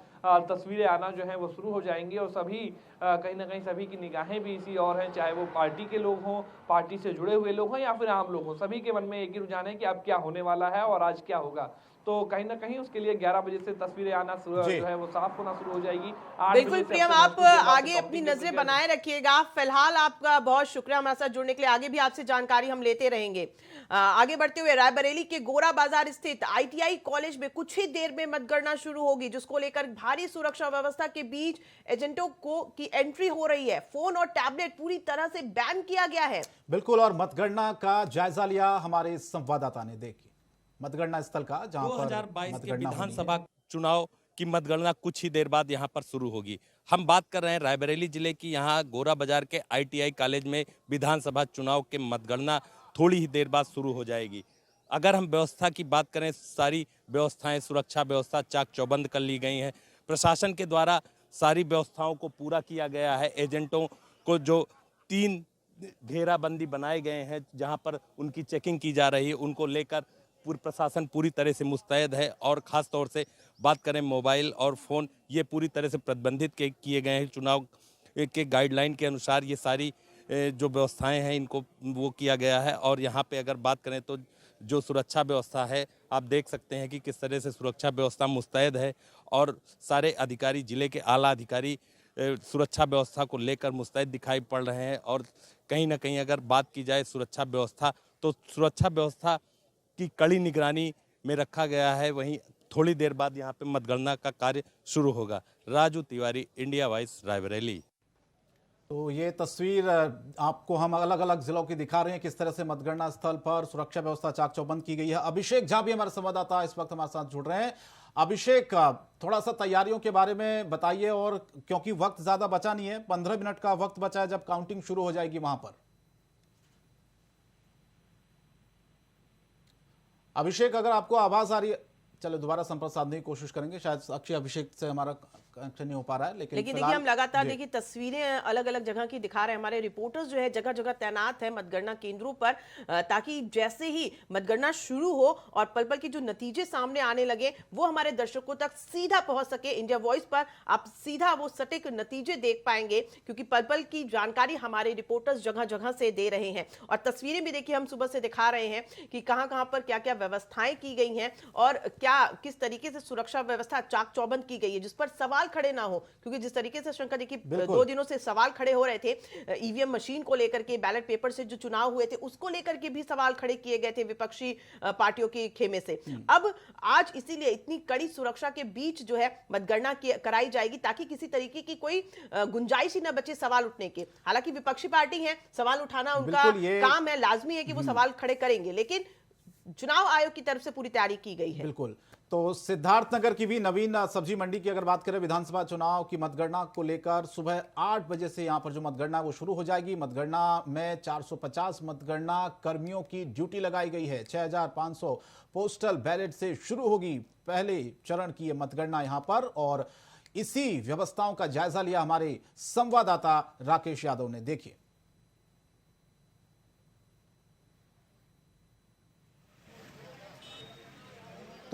तस्वीरें आना जो है वो शुरू हो जाएंगी और सभी कहीं ना कहीं सभी की निगाहें भी इसी और हैं, चाहे वो पार्टी के लोग हों, पार्टी से जुड़े हुए लोग हों या फिर आम लोग हों। सभी के मन में एक ही रुझान है कि अब क्या होने वाला है और आज क्या होगा। तो कहीं ना कहीं उसके लिए 11 बजे से तस्वीरें आना जो है वो साफ होना शुरू हो जाएगी। बिल्कुल प्रियम, आप आगे अपनी नजरें बनाए रखिएगा। फिलहाल आपका बहुत शुक्रिया हमारे साथ जुड़ने के लिए। आगे भी आपसे जानकारी हम लेते रहेंगे। आगे बढ़ते हुए रायबरेली के गोरा बाजार स्थित आईटीआई कॉलेज में कुछ ही देर में मतगणना शुरू होगी, जिसको लेकर भारी सुरक्षा व्यवस्था के बीच एजेंटों की एंट्री हो रही है। फोन और टैबलेट पूरी तरह से बैन किया गया है। बिल्कुल, और मतगणना का जायजा लिया हमारे संवाददाता ने। देखिए मतगणना स्थल का, जहां 2022 के विधानसभा चुनाव की मतगणना कुछ ही देर बाद यहां पर शुरू होगी। हम बात कर रहे हैं रायबरेली जिले की। यहां गोरा बाजार के आईटीआई कॉलेज में विधानसभा चुनाव के मतगणना थोड़ी ही देर बाद शुरू हो जाएगी। अगर हम व्यवस्था की बात करें, सारी व्यवस्थाएं, सुरक्षा व्यवस्था चाक चौबंद कर ली गई हैं। प्रशासन के द्वारा सारी व्यवस्थाओं को पूरा किया गया है। एजेंटों को जो 3 घेराबंदी बनाए गए हैं जहां पर उनकी चेकिंग की जा रही है, उनको लेकर पूरी प्रशासन पूरी तरह से मुस्तैद है। और ख़ास तौर से बात करें मोबाइल और फ़ोन, ये पूरी तरह से प्रतिबंधित किए गए हैं। चुनाव के गाइडलाइन के अनुसार ये सारी जो व्यवस्थाएं हैं इनको वो किया गया है। और यहाँ पे अगर बात करें तो जो सुरक्षा व्यवस्था है, आप देख सकते हैं कि किस तरह से सुरक्षा व्यवस्था मुस्तैद है और सारे अधिकारी, जिले के आला अधिकारी सुरक्षा व्यवस्था को लेकर मुस्तैद दिखाई पड़ रहे हैं। और कहीं ना कहीं अगर बात की जाए सुरक्षा व्यवस्था, तो सुरक्षा व्यवस्था की कड़ी निगरानी में रखा गया है। वहीं थोड़ी देर बाद यहाँ पे मतगणना का कार्य शुरू होगा। Raju Tiwari, India voice, Raebareli. तो ये तस्वीर आपको हम अलग अलग जिलों की दिखा रहे हैं, किस तरह से मतगणना स्थल पर सुरक्षा व्यवस्था चाक चौबंद की गई है। अभिषेक झा भी हमारे संवाददाता इस वक्त हमारे साथ जुड़ रहे हैं। अभिषेक, थोड़ा सा तैयारियों के बारे में बताइए, और क्योंकि वक्त ज्यादा बचा नहीं है, 15 मिनट का वक्त बचा है जब काउंटिंग शुरू हो जाएगी वहां पर। अभिषेक, अगर आपको आवाज आ रही है, चलो दोबारा संपर्क साधने की कोशिश करेंगे। शायद अक्षय अभिषेक से हमारा कनेक्शन नहीं हो पा रहा है, लेकिन देखिए हम लगातार देखिए तस्वीरें अलग अलग जगह की दिखा रहे हैं। हमारे रिपोर्टर्स जो है जगह जगह तैनात है मतगणना केंद्रों पर, ताकि जैसे ही मतगणना शुरू हो और पल पल के जो नतीजे सामने आने लगे वो हमारे दर्शकों तक सीधा पहुंच सके। इंडिया वॉइस पर आप सीधा वो सटीक नतीजे देख पाएंगे, क्योंकि पल पल की जानकारी हमारे रिपोर्टर्स जगह जगह से दे रहे हैं। और तस्वीरें भी देखिए हम सुबह से दिखा रहे हैं कि कहां कहां पर क्या क्या व्यवस्थाएं की गई हैं और क्या किस तरीके से सुरक्षा व्यवस्था चाक चौबंद की गई है, जिस पर सवाल खड़े ना हो। क्योंकि जिस तरीके से शंकर देखिए 2 दिनों से सवाल खड़े हो रहे थे, ईवीएम मशीन को लेकर के, बैलेट पेपर से जो चुनाव हुए थे उसको लेकर के भी सवाल खड़े किए गए थे विपक्षी पार्टियों के खेमे से। अब आज इसीलिए इतनी कड़ी सुरक्षा के बीच जो है मतगणना कराई जाएगी, ताकि किसी तरीके की कोई गुंजाइश ही न बचे सवाल उठने के। हालांकि विपक्षी पार्टी है, सवाल उठाना उनका काम है, लाजमी है कि वो सवाल खड़े करेंगे, लेकिन चुनाव आयोग की तरफ से पूरी तैयारी की गई है। बिल्कुल। तो सिद्धार्थनगर की भी नवीन सब्जी मंडी की अगर बात करें, विधानसभा चुनाव की मतगणना को लेकर सुबह 8 बजे से यहां पर जो मतगणना वो शुरू हो जाएगी। मतगणना में 450 मतगणना कर्मियों की ड्यूटी लगाई गई है। 6500 पोस्टल बैलेट से शुरू होगी पहले चरण की यह मतगणना यहां पर, और इसी व्यवस्थाओं का जायजा लिया हमारे संवाददाता राकेश यादव ने। देखिए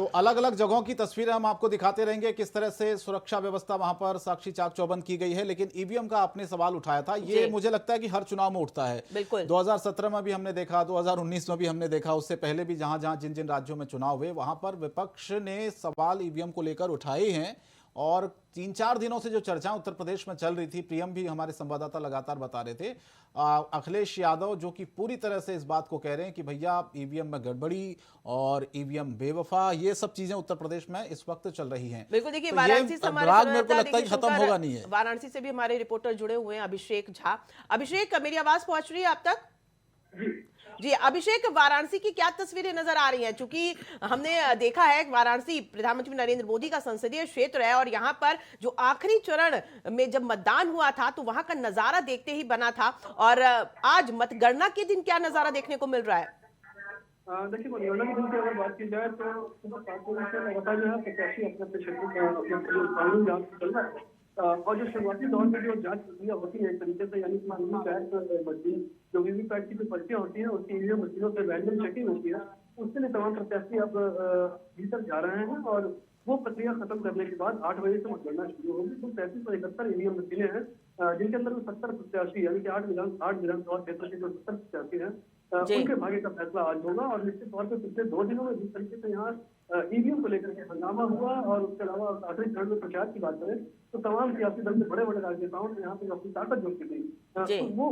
तो अलग अलग जगहों की तस्वीरें हम आपको दिखाते रहेंगे किस तरह से सुरक्षा व्यवस्था वहां पर साक्षी चाक चौबंद की गई है। लेकिन ईवीएम का आपने सवाल उठाया था, ये मुझे लगता है कि हर चुनाव में उठता है। बिल्कुल। 2017 में भी हमने देखा, 2019 में भी हमने देखा, उससे पहले भी जहां जहां जिन जिन राज्यों में चुनाव हुए वहां पर विपक्ष ने सवाल ईवीएम को लेकर उठाए हैं। और 3-4 दिनों से जो चर्चा उत्तर प्रदेश में चल रही थी, प्रियम भी हमारे संवाददाता लगातार बता रहे थे, अखिलेश यादव जो कि पूरी तरह से इस बात को कह रहे हैं कि भैया ईवीएम में गड़बड़ी और ईवीएम बेवफा, ये सब चीजें उत्तर प्रदेश में इस वक्त चल रही हैं। बिल्कुल, देखिए तो वाराणसी ये से हमारे राग मेरे को संवाददाता लगता है कि खत्म होगा नहीं है। वाराणसी से भी हमारे रिपोर्टर जुड़े हुए हैं, अभिषेक झा। अभिषेक, मेरी आवाज पहुंच रही है आप तक? जी अभिषेक, वाराणसी की क्या तस्वीरें नजर आ रही हैं? चूंकि हमने देखा है वाराणसी प्रधानमंत्री नरेंद्र मोदी का संसदीय क्षेत्र है और यहाँ पर जो आखिरी चरण में जब मतदान हुआ था तो वहां का नजारा देखते ही बना था। और आज मतगणना के दिन क्या नजारा देखने को मिल रहा है? देखिए, मतगणना के दिन की अगर बात की जाए तो सुबह 7 बजे से लगातार जो है प्रत्याशी अपने अपने क्षेत्रों में जांच चल रहा है। और जो शुरुआती दौर में जो जांच प्रक्रिया होती है एक तरीके से, यानी मशीन जो वीवीपैट की जो पर्चियां होती हैं उसकी ईवीएम मशीनों से रैंडम चेकिंग होती है, उसके लिए तमाम प्रत्याशी अब भीतर जा रहे हैं। और वो प्रक्रिया खत्म करने के बाद 8 बजे से मतगणना शुरू होगी। कुल 3571 ईवीएम मशीनें हैं जिनके अंदर 70 प्रत्याशी यानी कि 8 विधानसभा क्षेत्र के जो 70 प्रत्याशी हैं उनके भाग्य का फैसला आज होगा। और निश्चित तौर पर पिछले 2 दिनों में जिस तरीके से यहाँ ईवीएम को लेकर के हंगामा हुआ और उसके अलावा आखिरी चरण में प्रचार की बात करें तो तमाम सियासी दल के बड़े बड़े राजनेताओं ने यहाँ पे अपनी ताकत जोड़ दी, तो वो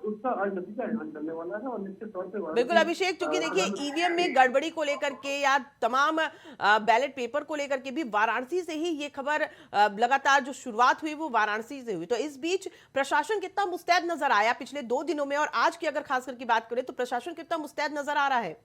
उसका आज नतीजा यहाँ चलने वाला है। और निश्चित तौर पर बिल्कुल अभिषेक, क्योंकि देखिए ईवीएम में गड़बड़ी को लेकर के या तमाम बैलेट पेपर को लेकर के भी वाराणसी से ही ये खबर लगातार जो शुरुआत हुई वो वाराणसी से हुई। तो इस बीच प्रशासन कितना मुस्तैद नजर आया पिछले 2 दिनों में, और आज की अगर खास करके बात करें तो प्रशासन कितना मुस्तैद नजर आ रहा है?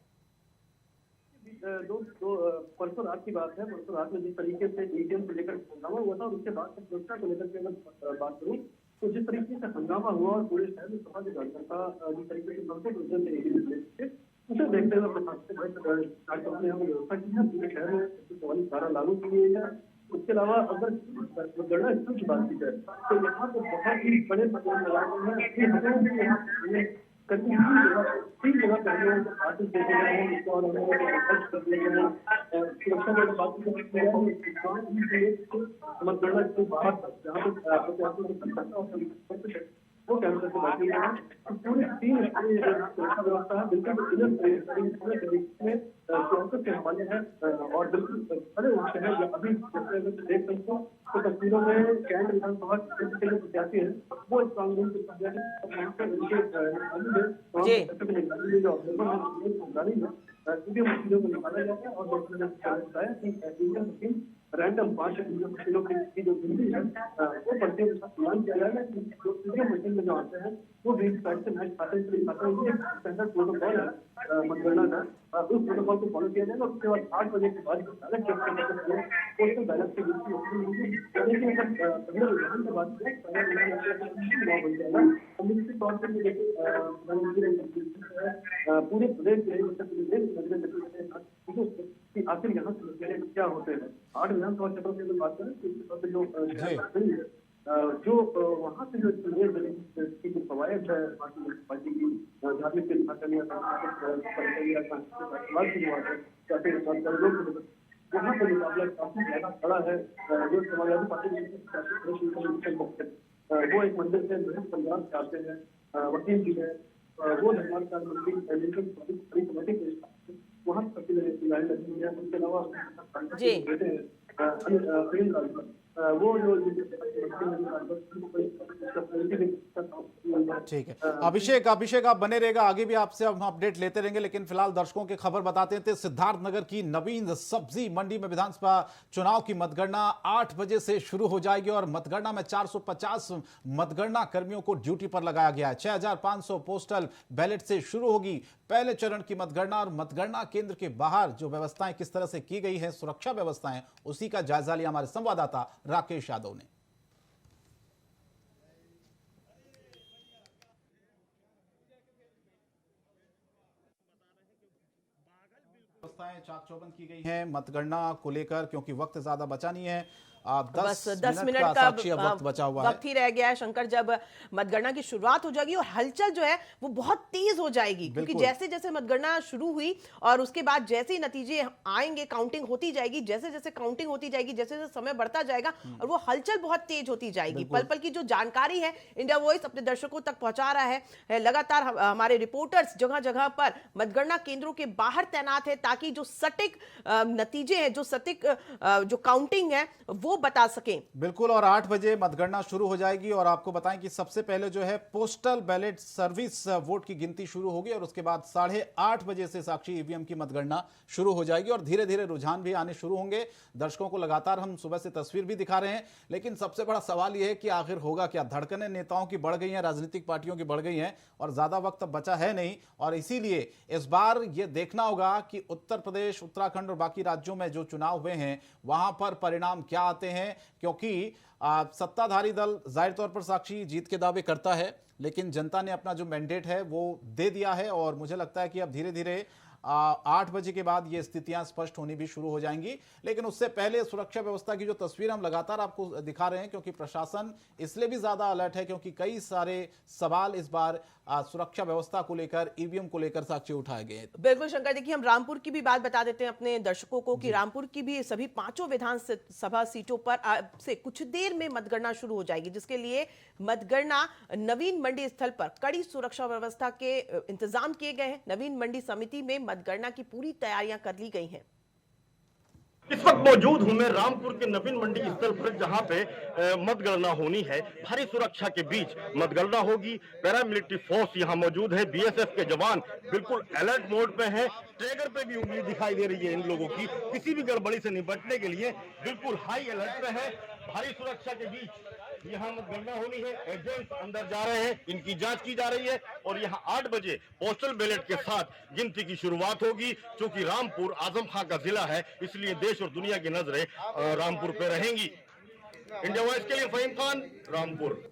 परसों रात की बात है। परसों रात में जिस तरीके से ईवीएम को लेकर हंगामा हुआ था और उसके बाद सुरक्षा को लेकर के अगर बात करूँ तो जिस तरीके से हंगामा हुआ और पूरे शहर में सभा की कार्यकर्ता जिस तरीके से उसे देखते हुए प्रशासन ने यहाँ व्यवस्था की है। पूरे शहर में 44 धारा लागू की गई है। उसके अलावा अगर गणना स्थल की बात की जाए तो यहाँ पर बहुत ही बड़े पकड़ लगाए हैं। तीन जगह पहले आर्टिस्ट देखे गए हैं और सुरक्षा की बात मतगणना के बाद जहाँ वो कैमरे से बैठे हुए हैं। पूरी टीम सुरक्षा व्यवस्था है बिल्कुल में सियासत के हवाले है और बिल्कुल खड़े होते हैं। अभी देख सकते हो तो तस्वीरों में कैंट विधानसभा के जो प्रत्याशी है वो इस कांग्रेस के मशीनों को निकाला जाता है और बताया कि रैंडम 5 मशीनों की जो गिनती है वो पर्चियों के साथ मिलान किया जाएगा। जो मशीन में जो आते हैं वो वीवीपैट से मैच खाते हैं। ये स्टैंडर्ड प्रोटोकॉल है मतगणना का, उस प्रोटोकॉल को फॉलो किया जाएगा। उसके बाद 8 बजे के बाद बैलेट चेक करने के लिए पोस्टल बैलेट की गिनती होगी। अगले विधान के बाद बन जाएगा। निश्चित तौर पर पूरे प्रदेश में आखिर यहाँ से क्या होते हैं 8 विधानसभा क्षेत्रों की अगर बात करें तो जो वहाँ से जो की जो कवायद है पार्टी की धार्मिक वहाँ पर मुकाबला काफी ज्यादा खड़ा है। जो समाजवादी पार्टी वो एक मंदिर से पंजाब से आते हैं, वकील जी है, वो निर्माण कार्य मंत्री वहाँ लगी हुई है। उसके अलावा वो जो ठीक है अभिषेक आप बने रहेगा, आगे भी आपसे हम अपडेट लेते रहेंगे। लेकिन फिलहाल दर्शकों की खबर बताते थे, सिद्धार्थनगर की नवीन सब्जी मंडी में विधानसभा चुनाव की मतगणना 8 बजे से शुरू हो जाएगी और मतगणना में 450 मतगणना कर्मियों को ड्यूटी पर लगाया गया है। 6500 पोस्टल बैलेट से शुरू होगी पहले चरण की मतगणना। और मतगणना केंद्र के बाहर जो व्यवस्थाएं किस तरह से की गई है, सुरक्षा व्यवस्थाएं, उसी का जायजा लिया हमारे संवाददाता राकेश यादव ने। व्यवस्थाएं चाक चौबंद की गई हैं मतगणना को लेकर, क्योंकि वक्त ज्यादा बचा नहीं है। बस 10 मिनट का का साक्षी अब वक्त बचा हुआ है। वक्त ही रह गया है शंकर, जब मतगणना की शुरुआत हो जाएगी और हलचल जो है वो बहुत तेज हो जाएगी, क्योंकि बिल्कुल। जैसे जैसे मतगणना शुरू हुई और उसके बाद जैसे ही नतीजे आएंगे, काउंटिंग होती जाएगी, जैसे जैसे काउंटिंग होती जाएगी, जैसे जैसे समय बढ़ता जाएगा और वो हलचल बहुत तेज होती जाएगी। पल पल की जो जानकारी है इंडिया वॉइस अपने दर्शकों तक पहुंचा रहा है। लगातार हमारे रिपोर्टर्स जगह जगह पर मतगणना केंद्रों के बाहर तैनात है, ताकि जो सटीक नतीजे हैं, जो सटीक जो काउंटिंग है वो बता सकें। बिल्कुल, और 8 बजे मतगणना शुरू हो जाएगी और आपको बताएं कि सबसे पहले जो है पोस्टल बैलेट सर्विस वोट की गिनती शुरू होगी और उसके बाद 8:30 बजे से साक्षी ईवीएम की मतगणना शुरू हो जाएगी और धीरे धीरे रुझान भी आने शुरू होंगे। दर्शकों को लगातार हम सुबह से तस्वीर भी दिखा रहे हैं, लेकिन सबसे बड़ा सवाल यह है कि आखिर होगा क्या। धड़कनें नेताओं की बढ़ गई हैं, राजनीतिक पार्टियों की बढ़ गई हैं और ज्यादा वक्त अब बचा है नहीं, और इसीलिए इस बार यह देखना होगा कि उत्तर प्रदेश, उत्तराखंड और बाकी राज्यों में जो चुनाव हुए हैं वहां पर परिणाम क्या आते हैं, क्योंकि सत्ताधारी दल जाहिर तौर पर साक्षी जीत के दावे करता है, लेकिन जनता ने अपना जो मैंडेट है वो दे दिया है और मुझे लगता है कि अब धीरे धीरे 8 बजे के बाद ये स्थितियां स्पष्ट होनी भी शुरू हो जाएंगी। लेकिन उससे पहले सुरक्षा व्यवस्था की जो तस्वीर हम लगातार आपको दिखा रहे हैं, क्योंकि प्रशासन इसलिए भी ज्यादा अलर्ट है क्योंकि कई सारे सवाल इस बार सुरक्षा व्यवस्था को लेकर, ईवीएम को लेकर साक्षी उठाए गए। बिल्कुल शंकर, देखिए हम रामपुर की भी बात बता देते हैं अपने दर्शकों को कि रामपुर की भी सभी 5 विधानसभा सीटों पर से कुछ देर में मतगणना शुरू हो जाएगी, जिसके लिए मतगणना नवीन मंडी स्थल पर कड़ी सुरक्षा व्यवस्था के इंतजाम किए गए हैं। नवीन मंडी समिति में मतगणना की पूरी तैयारियां कर ली गई हैं। इस वक्त मौजूद हूं मैं रामपुर के नवीन मंडी स्थल पर, जहां पे मतगणना होनी है। भारी सुरक्षा के बीच मतगणना होगी। पैरामिलिट्री फोर्स यहां मौजूद है, बीएसएफ के जवान बिल्कुल अलर्ट मोड पे हैं। ट्रैगर पे भी उंगली दिखाई दे रही है इन लोगों की, किसी भी गड़बड़ी से निपटने के लिए बिल्कुल हाई अलर्ट पे है। भारी सुरक्षा के बीच यहाँ मतगणना होनी है। एजेंट्स अंदर जा रहे हैं, इनकी जांच की जा रही है और यहाँ 8 बजे पोस्टल बैलेट के साथ गिनती की शुरुआत होगी। चूंकि रामपुर आजम खां का जिला है, इसलिए देश और दुनिया की नजरें रामपुर पे रहेंगी। इंडिया वॉइस के लिए फहीम खान, रामपुर।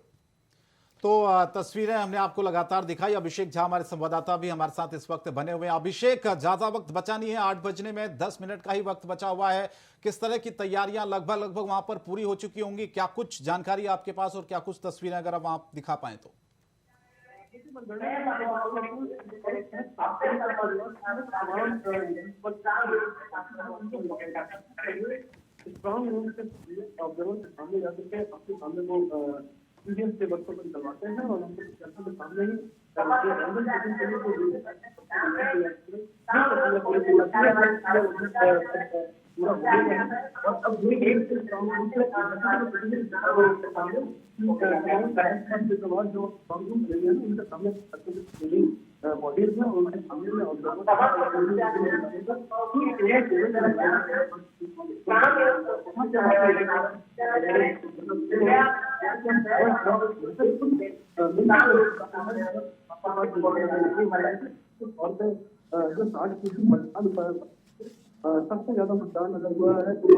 तो तस्वीरें हमने आपको लगातार दिखाई। अभिषेक झा हमारे संवाददाता भी हमारे साथ इस वक्त बने हुए हैं। अभिषेक, ज्यादा वक्त बचा नहीं है, 8 बजने में 10 मिनट का ही वक्त बचा हुआ है। किस तरह की तैयारियां लगभग वहां पर पूरी हो चुकी होंगी? क्या कुछ जानकारी आपके पास और क्या कुछ तस्वीरें अगर आप वहां दिखा पाए तो? स्ट्रॉन्ग रूम से ऑब्जर्वर के सामने जा करके अपने सामने वो ईवीएम से बच्चों को निकलवाते हैं और उनके के सामने ही और अब जो उनके सामने बॉडीज में उनके सामने जो 60% मतदान सबसे ज्यादा मतदान अगर हुआ है तो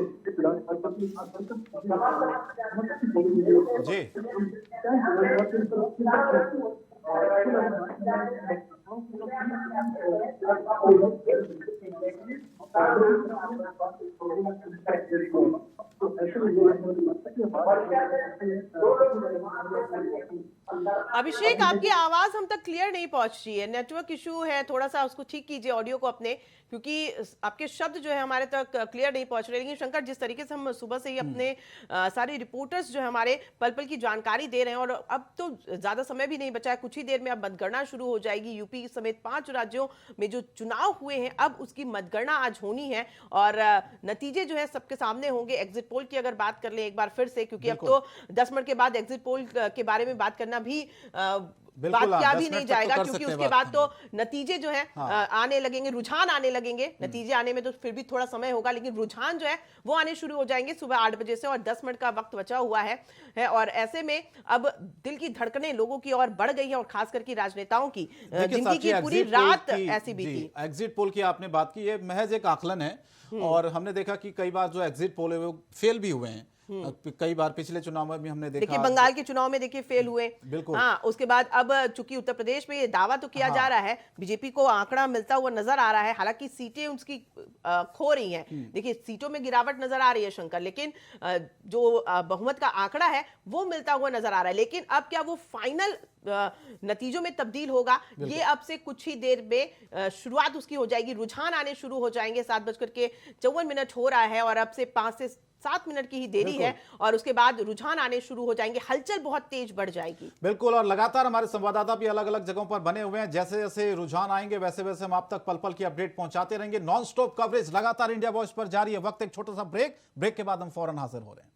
जी अभिषेक, आपकी आवाज हम तक क्लियर नहीं पहुंच रही है, नेटवर्क इशू है, थोड़ा सा उसको ठीक कीजिए ऑडियो को अपने, क्योंकि आपके शब्द जो है हमारे तक क्लियर नहीं पहुंच रहे। लेकिन शंकर, जिस तरीके से हम सुबह से ही अपने सारे रिपोर्टर्स जो है हमारे पल पल की जानकारी दे रहे हैं और अब तो ज्यादा समय भी नहीं बचा है, कुछ ही देर में अब मतगणना शुरू हो जाएगी। यूपी समेत 5 राज्यों में जो चुनाव हुए हैं अब उसकी मतगणना आज होनी है और नतीजे जो है सबके सामने होंगे। एग्जिट पोल की अगर बात कर लें एक बार फिर से, क्योंकि अब तो 10 मिनट के बाद एग्जिट पोल के बारे में बात करना भी बात क्या भी नहीं जाएगा, क्योंकि उसके बाद तो नतीजे जो है आने लगेंगे, रुझान आने लगेंगे। नतीजे आने में तो फिर भी थोड़ा समय होगा, लेकिन रुझान जो है वो आने शुरू हो जाएंगे सुबह 8 बजे से और 10 मिनट का वक्त बचा हुआ है और ऐसे में अब दिल की धड़कनें लोगों की और बढ़ गई है और खास करके राजनेताओं की, जिनकी की पूरी रात ऐसी बीती। एग्जिट पोल की आपने बात की, ये महज एक आकलन है और हमने देखा कि कई बार जो एग्जिट पोल है वो फेल भी हुए हैं, कई बार पिछले चुनाव में भी हमने देखा। देखिए बंगाल के चुनाव में देखिए फेल हुए। बिल्कुल। हाँ, उसके बाद अब चूंकि उत्तर प्रदेश में ये दावा तो किया जा रहा है, बीजेपी को आंकड़ा मिलता हुआ नजर आ रहा है, हालांकि सीटें उसकी खो रही हैं। देखिए सीटों में गिरावट नजर आ रही है शंकर, लेकिन जो बहुमत का आंकड़ा है वो मिलता हुआ नजर आ रहा है। लेकिन अब क्या वो फाइनल नतीजों में तब्दील होगा, ये अब से कुछ ही देर में शुरुआत उसकी हो जाएगी, रुझान आने शुरू हो जाएंगे। 7:54 हो रहा है और अब से 5 से 7 मिनट की ही देरी है और उसके बाद रुझान आने शुरू हो जाएंगे, हलचल बहुत तेज बढ़ जाएगी। बिल्कुल, और लगातार हमारे संवाददाता भी अलग अलग जगहों पर बने हुए हैं। जैसे जैसे रुझान आएंगे वैसे वैसे हम आप तक पल पल की अपडेट पहुंचाते रहेंगे। नॉन स्टॉप कवरेज लगातार इंडिया वॉइस पर जारी है। वक्त एक छोटा सा ब्रेक के बाद हम फौरन हाजिर हो रहे हैं।